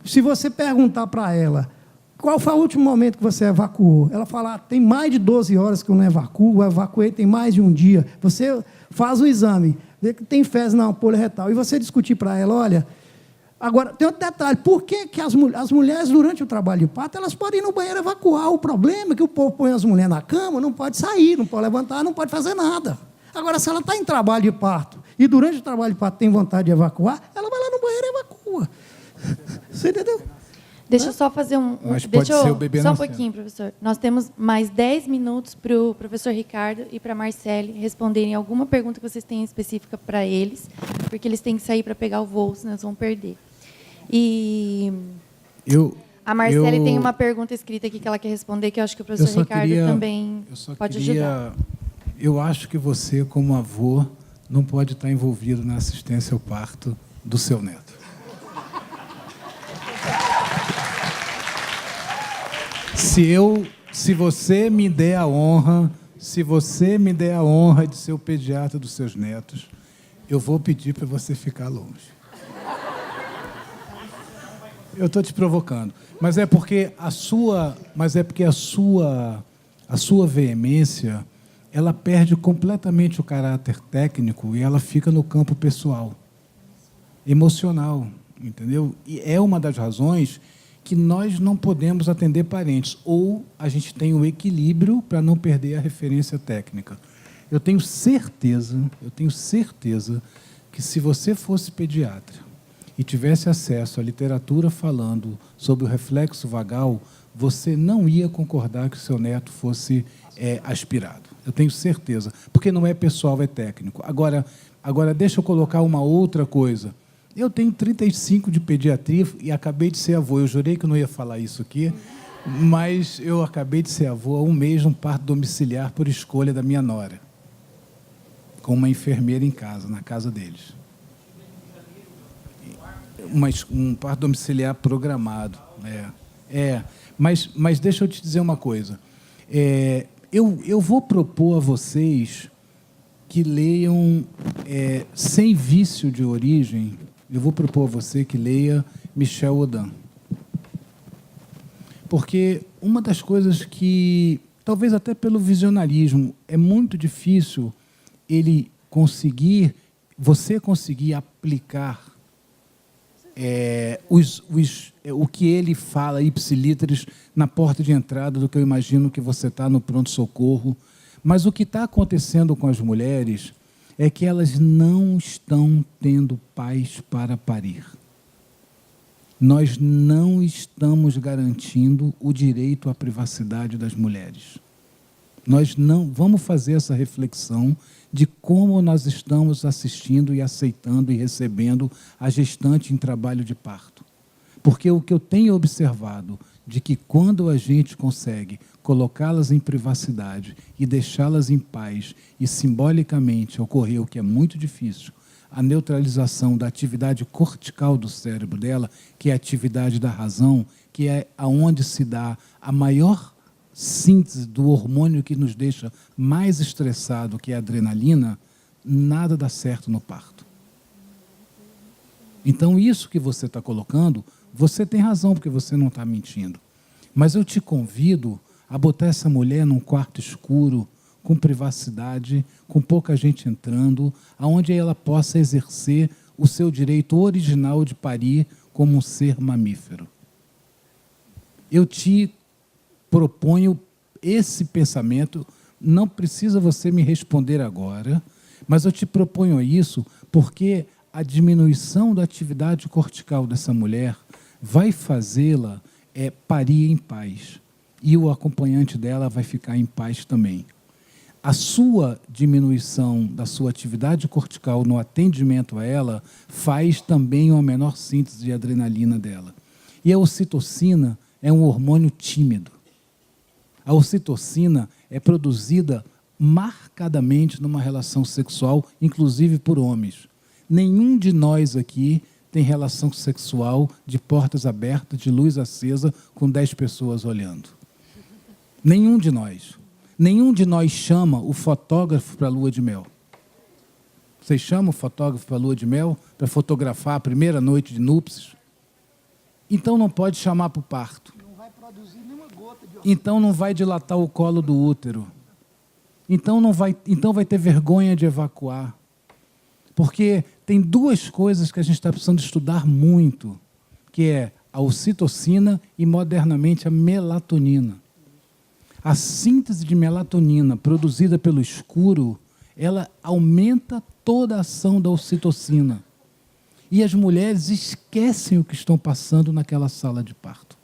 se você perguntar para ela, qual foi o último momento que você evacuou? Ela fala, tem mais de 12 horas que eu não evacuo, eu evacuei tem mais de um dia. Você faz o exame, vê que tem fezes na ampolha retal, e você discutir para ela, olha, agora, tem outro detalhe, por que as mulheres, durante o trabalho de parto, elas podem ir no banheiro evacuar? O problema é que o povo põe as mulheres na cama, não pode sair, não pode levantar, não pode fazer nada. Agora, se ela está em trabalho de parto, e durante o trabalho de parto tem vontade de evacuar, ela vai lá no banheiro e evacua. Você entendeu? Deixa eu só fazer Mas pode ser o bebê só um nascendo. pouquinho, professor. Nós temos mais 10 minutos para o professor Ricardo e para a Marcele responderem alguma pergunta que vocês tenham específica para eles, porque eles têm que sair para pegar o voo, senão eles vão perder. E a Marcele tem uma pergunta escrita aqui que ela quer responder, que eu acho que o professor Ricardo também pode ajudar. Eu acho que você, como avô, não pode estar envolvido na assistência ao parto do seu neto. Se você me der a honra de ser o pediatra dos seus netos, eu vou pedir para você ficar longe. Eu estou te provocando, mas é porque a sua veemência, ela perde completamente o caráter técnico e ela fica no campo pessoal, emocional, entendeu? E é uma das razões que nós não podemos atender parentes, ou a gente tem o equilíbrio para não perder a referência técnica. Eu tenho certeza que se você fosse pediatra e tivesse acesso à literatura falando sobre o reflexo vagal, você não ia concordar que o seu neto fosse aspirado. Eu tenho certeza, porque não é pessoal, é técnico. Agora, deixa eu colocar uma outra coisa. Eu tenho 35 de pediatria e acabei de ser avô. Eu jurei que eu não ia falar isso aqui, mas eu acabei de ser avô há um mês, um parto domiciliar por escolha da minha nora, com uma enfermeira em casa, na casa deles. Um parto domiciliar programado. Mas deixa eu te dizer uma coisa. Eu vou propor a vocês que leiam, sem vício de origem, eu vou propor a você que leia Michel Audin. Porque uma das coisas que, talvez até pelo visionarismo, é muito difícil você conseguir aplicar o que ele fala, ipsiliteris, na porta de entrada do que eu imagino que você está no pronto-socorro. Mas o que está acontecendo com as mulheres é que elas não estão tendo pais para parir. Nós não estamos garantindo o direito à privacidade das mulheres. Nós não vamos fazer essa reflexão de como nós estamos assistindo e aceitando e recebendo a gestante em trabalho de parto. Porque o que eu tenho observado de que quando a gente consegue colocá-las em privacidade e deixá-las em paz e simbolicamente ocorrer o que é muito difícil, a neutralização da atividade cortical do cérebro dela, que é a atividade da razão, que é aonde se dá a maior síntese do hormônio que nos deixa mais estressado, que é a adrenalina, nada dá certo no parto. Então, isso que você está colocando, você tem razão, porque você não está mentindo. Mas eu te convido a botar essa mulher num quarto escuro, com privacidade, com pouca gente entrando, onde ela possa exercer o seu direito original de parir como um ser mamífero. Eu te proponho esse pensamento, não precisa você me responder agora, mas eu te proponho isso porque a diminuição da atividade cortical dessa mulher vai fazê-la parir em paz. E o acompanhante dela vai ficar em paz também. A sua diminuição da sua atividade cortical no atendimento a ela faz também uma menor síntese de adrenalina dela. E a ocitocina é um hormônio tímido. A ocitocina é produzida marcadamente numa relação sexual, inclusive por homens. Nenhum de nós aqui tem relação sexual de portas abertas, de luz acesa, com 10 pessoas olhando. Nenhum de nós. Nenhum de nós chama o fotógrafo para a lua de mel. Vocês chamam o fotógrafo para a lua de mel para fotografar a primeira noite de núpcias? Então não pode chamar para o parto. Não vai produzir nenhuma gota de... Então não vai dilatar o colo do útero. Então vai ter vergonha de evacuar. Porque tem duas coisas que a gente está precisando estudar muito, que é a ocitocina e, modernamente, a melatonina. A síntese de melatonina produzida pelo escuro, ela aumenta toda a ação da ocitocina. E as mulheres esquecem o que estão passando naquela sala de parto.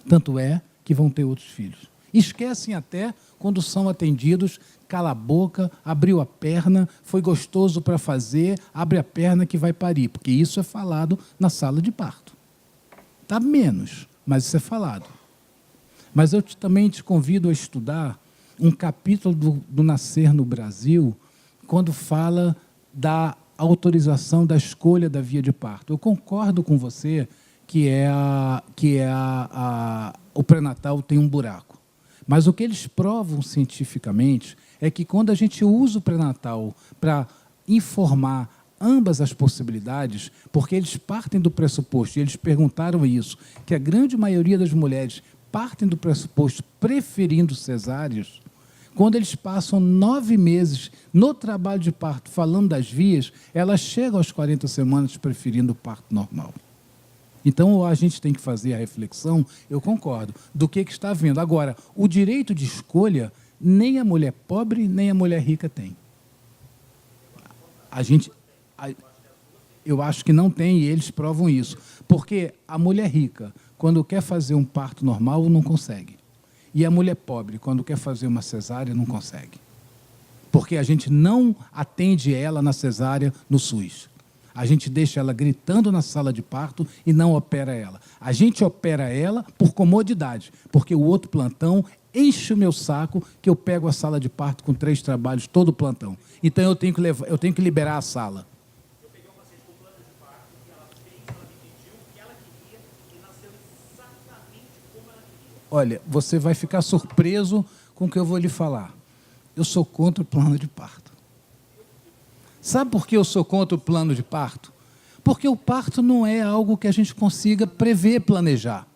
Tanto é que vão ter outros filhos. Esquecem até quando são atendidos, cala a boca, abriu a perna, foi gostoso para fazer, abre a perna que vai parir, porque isso é falado na sala de parto. Está menos, mas isso é falado. Mas eu também te convido a estudar um capítulo do Nascer no Brasil, quando fala da autorização da escolha da via de parto. Eu concordo com você que é o pré-natal tem um buraco. Mas o que eles provam cientificamente é que quando a gente usa o pré-natal para informar ambas as possibilidades, porque eles partem do pressuposto, e eles perguntaram isso, que a grande maioria das mulheres partem do pressuposto preferindo cesáreas, quando eles passam 9 meses no trabalho de parto falando das vias, elas chegam às 40 semanas preferindo o parto normal. Então, a gente tem que fazer a reflexão, eu concordo, do que está havendo. Agora, o direito de escolha, nem a mulher pobre, nem a mulher rica tem. Eu acho que não tem, e eles provam isso. Porque a mulher rica, quando quer fazer um parto normal, não consegue. E a mulher pobre, quando quer fazer uma cesárea, não consegue. Porque a gente não atende ela na cesárea no SUS. A gente deixa ela gritando na sala de parto e não opera ela. A gente opera ela por comodidade, porque o outro plantão enche o meu saco que eu pego a sala de parto com 3 trabalhos, todo o plantão. Então, eu tenho que liberar a sala. Eu peguei uma paciente com plano de parto e ela me pediu o que ela queria e nasceu exatamente como ela queria. Olha, você vai ficar surpreso com o que eu vou lhe falar. Eu sou contra o plano de parto. Sabe por que eu sou contra o plano de parto? Porque o parto não é algo que a gente consiga prever, planejar.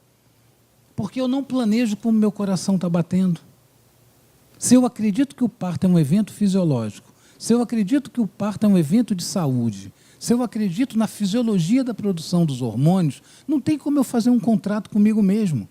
Porque eu não planejo como meu coração está batendo. Se eu acredito que o parto é um evento fisiológico, se eu acredito que o parto é um evento de saúde, se eu acredito na fisiologia da produção dos hormônios, não tem como eu fazer um contrato comigo mesmo.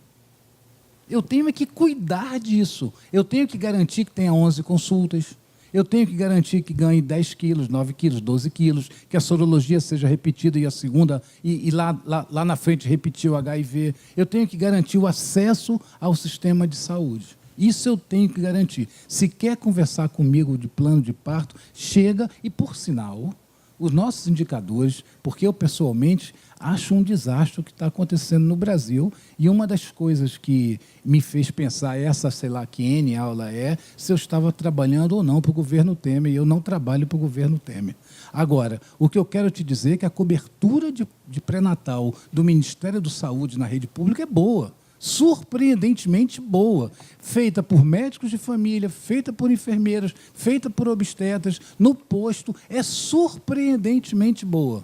Eu tenho que cuidar disso. Eu tenho que garantir que tenha 11 consultas. Eu tenho que garantir que ganhe 10 quilos, 9 quilos, 12 quilos, que a sorologia seja repetida e a segunda, e lá na frente repetir o HIV. Eu tenho que garantir o acesso ao sistema de saúde. Isso eu tenho que garantir. Se quer conversar comigo de plano de parto, chega e, por sinal, os nossos indicadores, porque eu pessoalmente acho um desastre o que está acontecendo no Brasil, e uma das coisas que me fez pensar essa, sei lá, que N aula é, se eu estava trabalhando ou não para o governo Temer, e eu não trabalho para o governo Temer. Agora, o que eu quero te dizer é que a cobertura de pré-natal do Ministério da Saúde na rede pública é boa, surpreendentemente boa, feita por médicos de família, feita por enfermeiras, feita por obstetras, no posto, é surpreendentemente boa.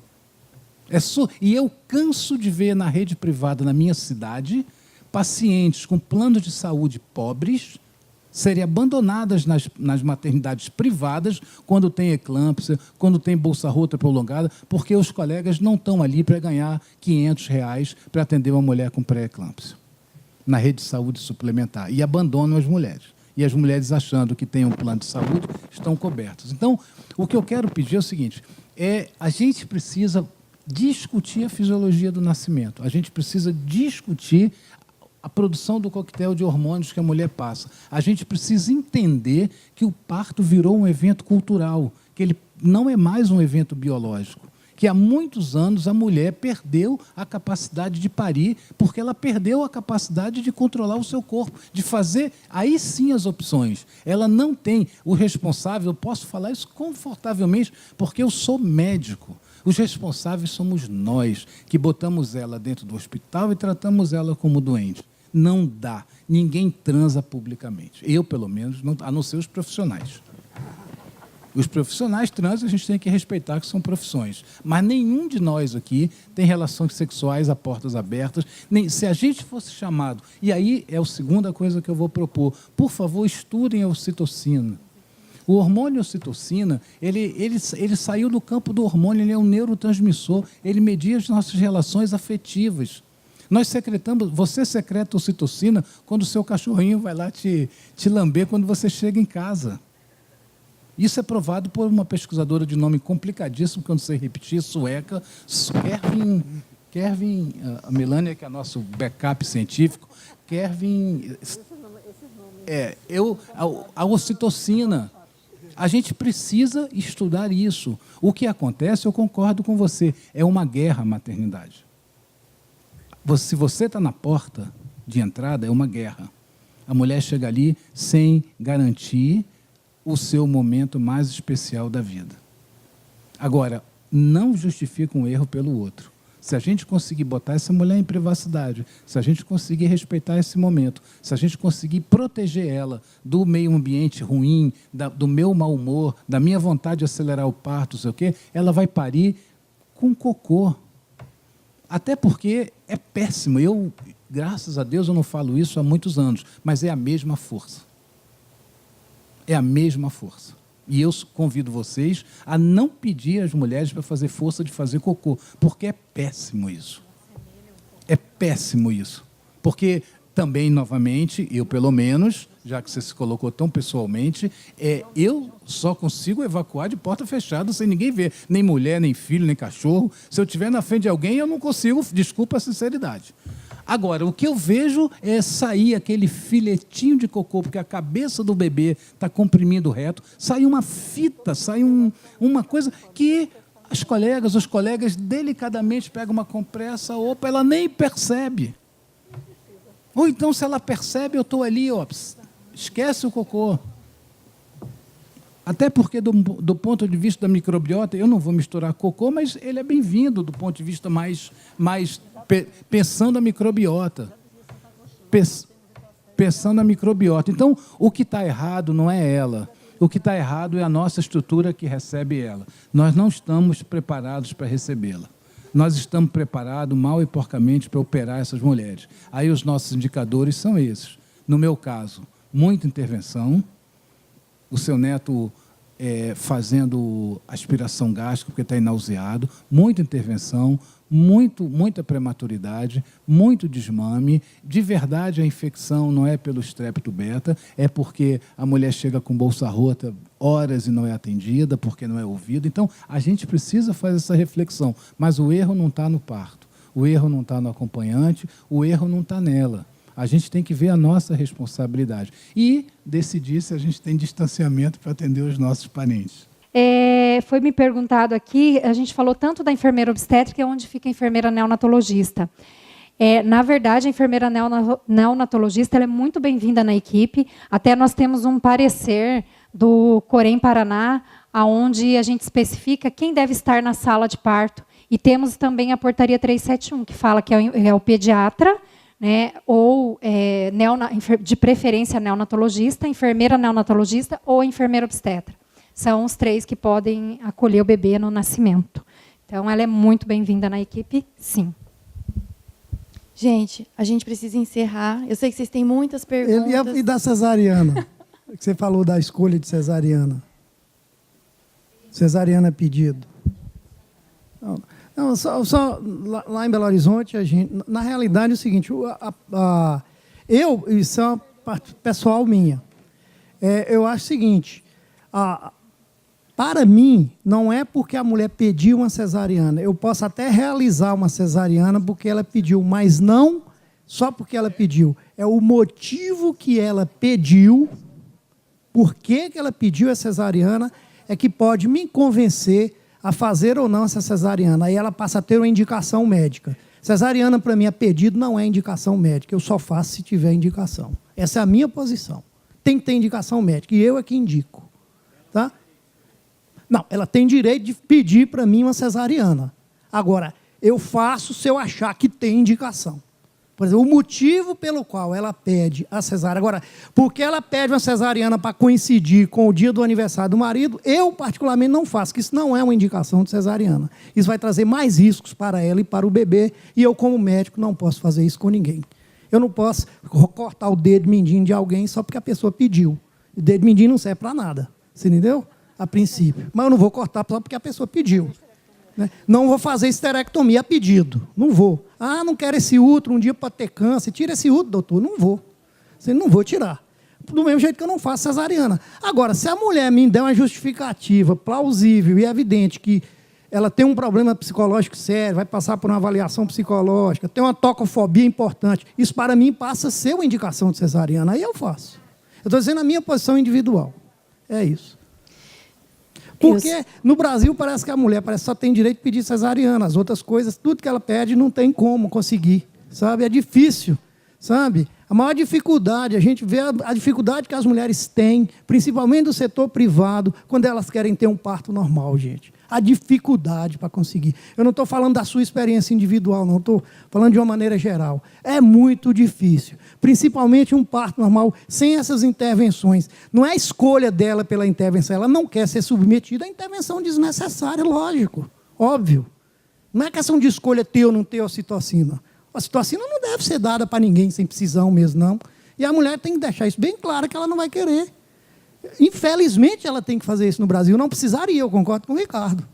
E eu canso de ver na rede privada, na minha cidade, pacientes com planos de saúde pobres serem abandonadas nas maternidades privadas quando tem eclâmpsia, quando tem bolsa-rota prolongada, porque os colegas não estão ali para ganhar R$500 para atender uma mulher com pré-eclâmpsia na rede de saúde suplementar, e abandonam as mulheres. E as mulheres, achando que têm um plano de saúde, estão cobertas. Então, o que eu quero pedir é o seguinte, a gente precisa discutir a fisiologia do nascimento, a gente precisa discutir a produção do coquetel de hormônios que a mulher passa. A gente precisa entender que o parto virou um evento cultural, que ele não é mais um evento biológico, que há muitos anos a mulher perdeu a capacidade de parir, porque ela perdeu a capacidade de controlar o seu corpo, de fazer, aí sim, as opções. Ela não tem o responsável, eu posso falar isso confortavelmente, porque eu sou médico. Os responsáveis somos nós, que botamos ela dentro do hospital e tratamos ela como doente. Não dá. Ninguém transa publicamente. Eu, pelo menos, não, a não ser os profissionais. Os profissionais trans, a gente tem que respeitar que são profissões. Mas nenhum de nós aqui tem relações sexuais a portas abertas. Se a gente fosse chamado... E aí é a segunda coisa que eu vou propor. Por favor, estudem a ocitocina. O hormônio ocitocina, ele saiu do campo do hormônio, ele é um neurotransmissor, ele media as nossas relações afetivas. Você secreta ocitocina quando o seu cachorrinho vai lá te lamber quando você chega em casa. Isso é provado por uma pesquisadora de nome complicadíssimo, que eu não sei repetir, sueca, Kervin, a Melania, que é nosso backup científico, Kervin... A ocitocina... A gente precisa estudar isso. O que acontece, eu concordo com você, é uma guerra a maternidade. Se você está na porta de entrada, é uma guerra. A mulher chega ali sem garantir o seu momento mais especial da vida. Agora, não justifica um erro pelo outro. Se a gente conseguir botar essa mulher em privacidade, se a gente conseguir respeitar esse momento, se a gente conseguir proteger ela do meio ambiente ruim, do meu mau humor, da minha vontade de acelerar o parto, não sei o quê, ela vai parir com cocô. Até porque é péssimo. Eu, graças a Deus, eu não falo isso há muitos anos, mas é a mesma força. É a mesma força. E eu convido vocês a não pedir às mulheres para fazer força de fazer cocô, porque é péssimo isso. É péssimo isso. Porque também, novamente, eu pelo menos, já que você se colocou tão pessoalmente, eu só consigo evacuar de porta fechada sem ninguém ver. Nem mulher, nem filho, nem cachorro. Se eu estiver na frente de alguém, eu não consigo, desculpa a sinceridade. Agora, o que eu vejo é sair aquele filetinho de cocô, porque a cabeça do bebê está comprimindo reto, sai uma fita, sai uma coisa que os colegas delicadamente pegam uma compressa, opa, ela nem percebe. Ou então, se ela percebe, eu estou ali, ó, esquece o cocô. Até porque, do ponto de vista da microbiota, eu não vou misturar cocô, mas ele é bem-vindo do ponto de vista mais pensando a microbiota. Pensando a microbiota. Então, o que está errado não é ela. O que está errado é a nossa estrutura que recebe ela. Nós não estamos preparados para recebê-la. Nós estamos preparados, mal e porcamente, para operar essas mulheres. Aí os nossos indicadores são esses. No meu caso, muita intervenção. O seu neto fazendo aspiração gástrica porque está nauseado, muita intervenção, muita prematuridade, muito desmame. De verdade, a infecção não é pelo estrépito beta, é porque a mulher chega com bolsa rota horas e não é atendida, porque não é ouvida. Então, a gente precisa fazer essa reflexão, mas o erro não está no parto, o erro não está no acompanhante, o erro não está nela. A gente tem que ver a nossa responsabilidade e decidir se a gente tem distanciamento para atender os nossos parentes. Foi me perguntado aqui, a gente falou tanto da enfermeira obstétrica, onde fica a enfermeira neonatologista. Na verdade, a enfermeira neonatologista ela é muito bem-vinda na equipe. Até nós temos um parecer do Corém Paraná, onde a gente especifica quem deve estar na sala de parto. E temos também a portaria 371, que fala que é o pediatra, né, ou de preferência neonatologista, enfermeira neonatologista ou enfermeira obstetra. São os 3 que podem acolher o bebê no nascimento. Então, ela é muito bem-vinda na equipe, sim. Gente, a gente precisa encerrar. Eu sei que vocês têm muitas perguntas. E da cesariana? Que você falou da escolha de cesariana. Cesariana pedido. Não, só lá em Belo Horizonte, a gente, na realidade é o seguinte, isso é uma parte pessoal minha. Eu acho o seguinte, para mim, não é porque a mulher pediu uma cesariana. Eu posso até realizar uma cesariana porque ela pediu, mas não só porque ela pediu. É o motivo que ela pediu, por que ela pediu a cesariana, é que pode me convencer a fazer ou não essa cesariana. Aí ela passa a ter uma indicação médica. Cesariana, para mim, a pedido não é indicação médica. Eu só faço se tiver indicação. Essa é a minha posição. Tem que ter indicação médica. E eu é que indico. Tá? Não, ela tem direito de pedir para mim uma cesariana. Agora, eu faço se eu achar que tem indicação. Por exemplo, o motivo pelo qual ela pede a cesárea. Agora, porque ela pede uma cesariana para coincidir com o dia do aniversário do marido, eu, particularmente, não faço, que isso não é uma indicação de cesariana. Isso vai trazer mais riscos para ela e para o bebê, e eu, como médico, não posso fazer isso com ninguém. Eu não posso cortar o dedo mindinho de alguém só porque a pessoa pediu. O dedo mindinho não serve para nada, você entendeu? A princípio. Mas eu não vou cortar só porque a pessoa pediu. Não vou fazer esterectomia a pedido. Não vou. Não quero esse útero um dia para ter câncer. Tira esse útero, doutor. Não vou. Não vou tirar. Do mesmo jeito que eu não faço cesariana. Agora, se a mulher me der uma justificativa plausível e evidente que ela tem um problema psicológico sério, vai passar por uma avaliação psicológica, tem uma tocofobia importante, isso para mim passa a ser uma indicação de cesariana. Aí eu faço. Eu estou dizendo a minha posição individual. É isso. Porque no Brasil parece que a mulher só tem direito de pedir cesariana. As outras coisas, tudo que ela pede, não tem como conseguir. Sabe? É difícil. Sabe? A maior dificuldade, a gente vê a dificuldade que as mulheres têm, principalmente do setor privado, quando elas querem ter um parto normal, gente. A dificuldade para conseguir. Eu não estou falando da sua experiência individual, não. Estou falando de uma maneira geral. É muito difícil. Principalmente um parto normal, sem essas intervenções. Não é escolha dela pela intervenção. Ela não quer ser submetida à intervenção desnecessária, lógico. Óbvio. Não é questão de escolha ter ou não ter ocitocina. A ocitocina não deve ser dada para ninguém sem precisão mesmo, não. E a mulher tem que deixar isso bem claro, que ela não vai querer. Infelizmente, ela tem que fazer isso no Brasil. Não precisaria, eu concordo com o Ricardo.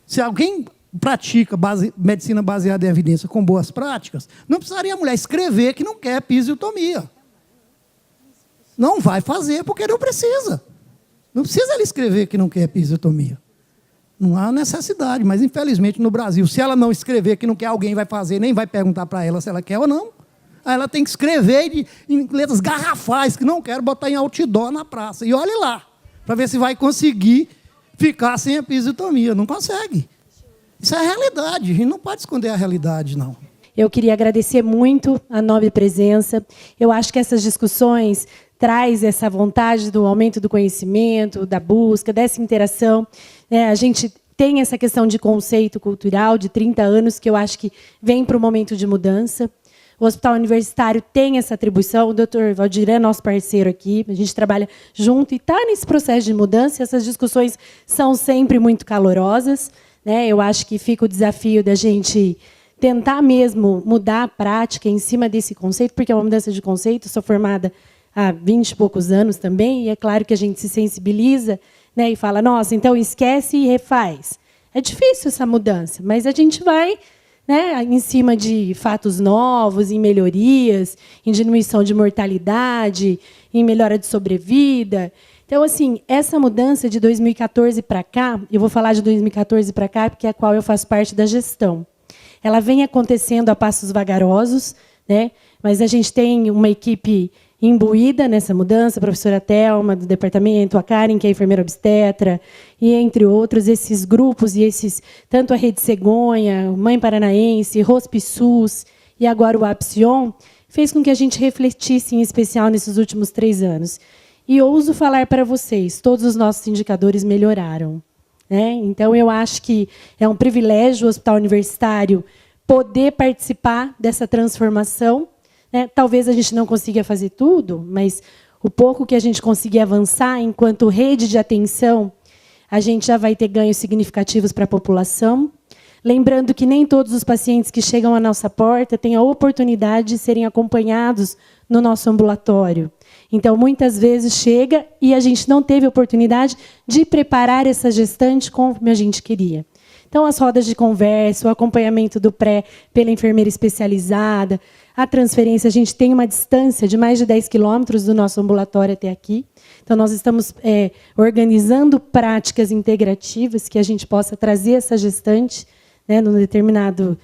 Se alguém pratica medicina baseada em evidência com boas práticas, não precisaria a mulher escrever que não quer episiotomia. Não vai fazer porque não precisa. Não precisa ela escrever que não quer episiotomia. Não há necessidade, mas infelizmente no Brasil, se ela não escrever que não quer, alguém vai fazer, nem vai perguntar para ela se ela quer ou não. Aí ela tem que escrever em letras garrafais, que não quero, botar em outdoor na praça. E olhe lá, para ver se vai conseguir ficar sem episiotomia. Não consegue. Isso é a realidade, a gente não pode esconder a realidade, não. Eu queria agradecer muito a nobre presença. Eu acho que essas discussões traz essa vontade do aumento do conhecimento, da busca, dessa interação. A gente tem essa questão de conceito cultural de 30 anos, que eu acho que vem para o momento de mudança. O Hospital Universitário tem essa atribuição, o doutor Valdir é nosso parceiro aqui, a gente trabalha junto e está nesse processo de mudança, essas discussões são sempre muito calorosas. Eu acho que fica o desafio da gente tentar mesmo mudar a prática em cima desse conceito, porque é uma mudança de conceito, sou formada há 20 e poucos anos também, e é claro que a gente se sensibiliza, e fala, nossa, então esquece e refaz. É difícil essa mudança, mas a gente vai em cima de fatos novos, em melhorias, em diminuição de mortalidade, em melhora de sobrevida. Então, assim, essa mudança de 2014 para cá, eu vou falar de 2014 para cá, porque é a qual eu faço parte da gestão. Ela vem acontecendo a passos vagarosos, mas a gente tem uma equipe imbuída nessa mudança, a professora Thelma, do departamento, a Karen, que é enfermeira obstetra, e, entre outros, esses grupos, e tanto a Rede Cegonha, Mãe Paranaense, Hospiçus, e agora o Apsion, fez com que a gente refletisse, em especial, nesses últimos 3 anos. E ouso falar para vocês, todos os nossos indicadores melhoraram. Então, eu acho que é um privilégio o Hospital Universitário poder participar dessa transformação. Talvez a gente não consiga fazer tudo, mas o pouco que a gente conseguir avançar, enquanto rede de atenção, a gente já vai ter ganhos significativos para a população. Lembrando que nem todos os pacientes que chegam à nossa porta têm a oportunidade de serem acompanhados no nosso ambulatório. Então, muitas vezes chega e a gente não teve oportunidade de preparar essa gestante como a gente queria. Então, as rodas de conversa, o acompanhamento do pré pela enfermeira especializada, a transferência, a gente tem uma distância de mais de 10 quilômetros do nosso ambulatório até aqui. Então, nós estamos organizando práticas integrativas que a gente possa trazer essa gestante num determinado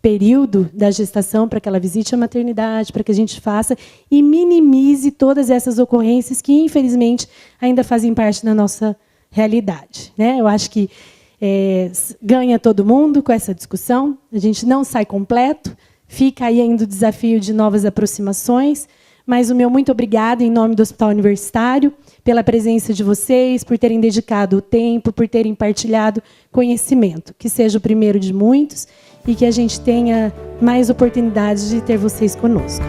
período da gestação para que ela visite a maternidade, para que a gente faça e minimize todas essas ocorrências que, infelizmente, ainda fazem parte da nossa realidade. Eu acho que ganha todo mundo com essa discussão, a gente não sai completo, fica aí ainda o desafio de novas aproximações, mas o meu muito obrigado em nome do Hospital Universitário pela presença de vocês, por terem dedicado o tempo, por terem partilhado conhecimento. Que seja o primeiro de muitos e que a gente tenha mais oportunidades de ter vocês conosco.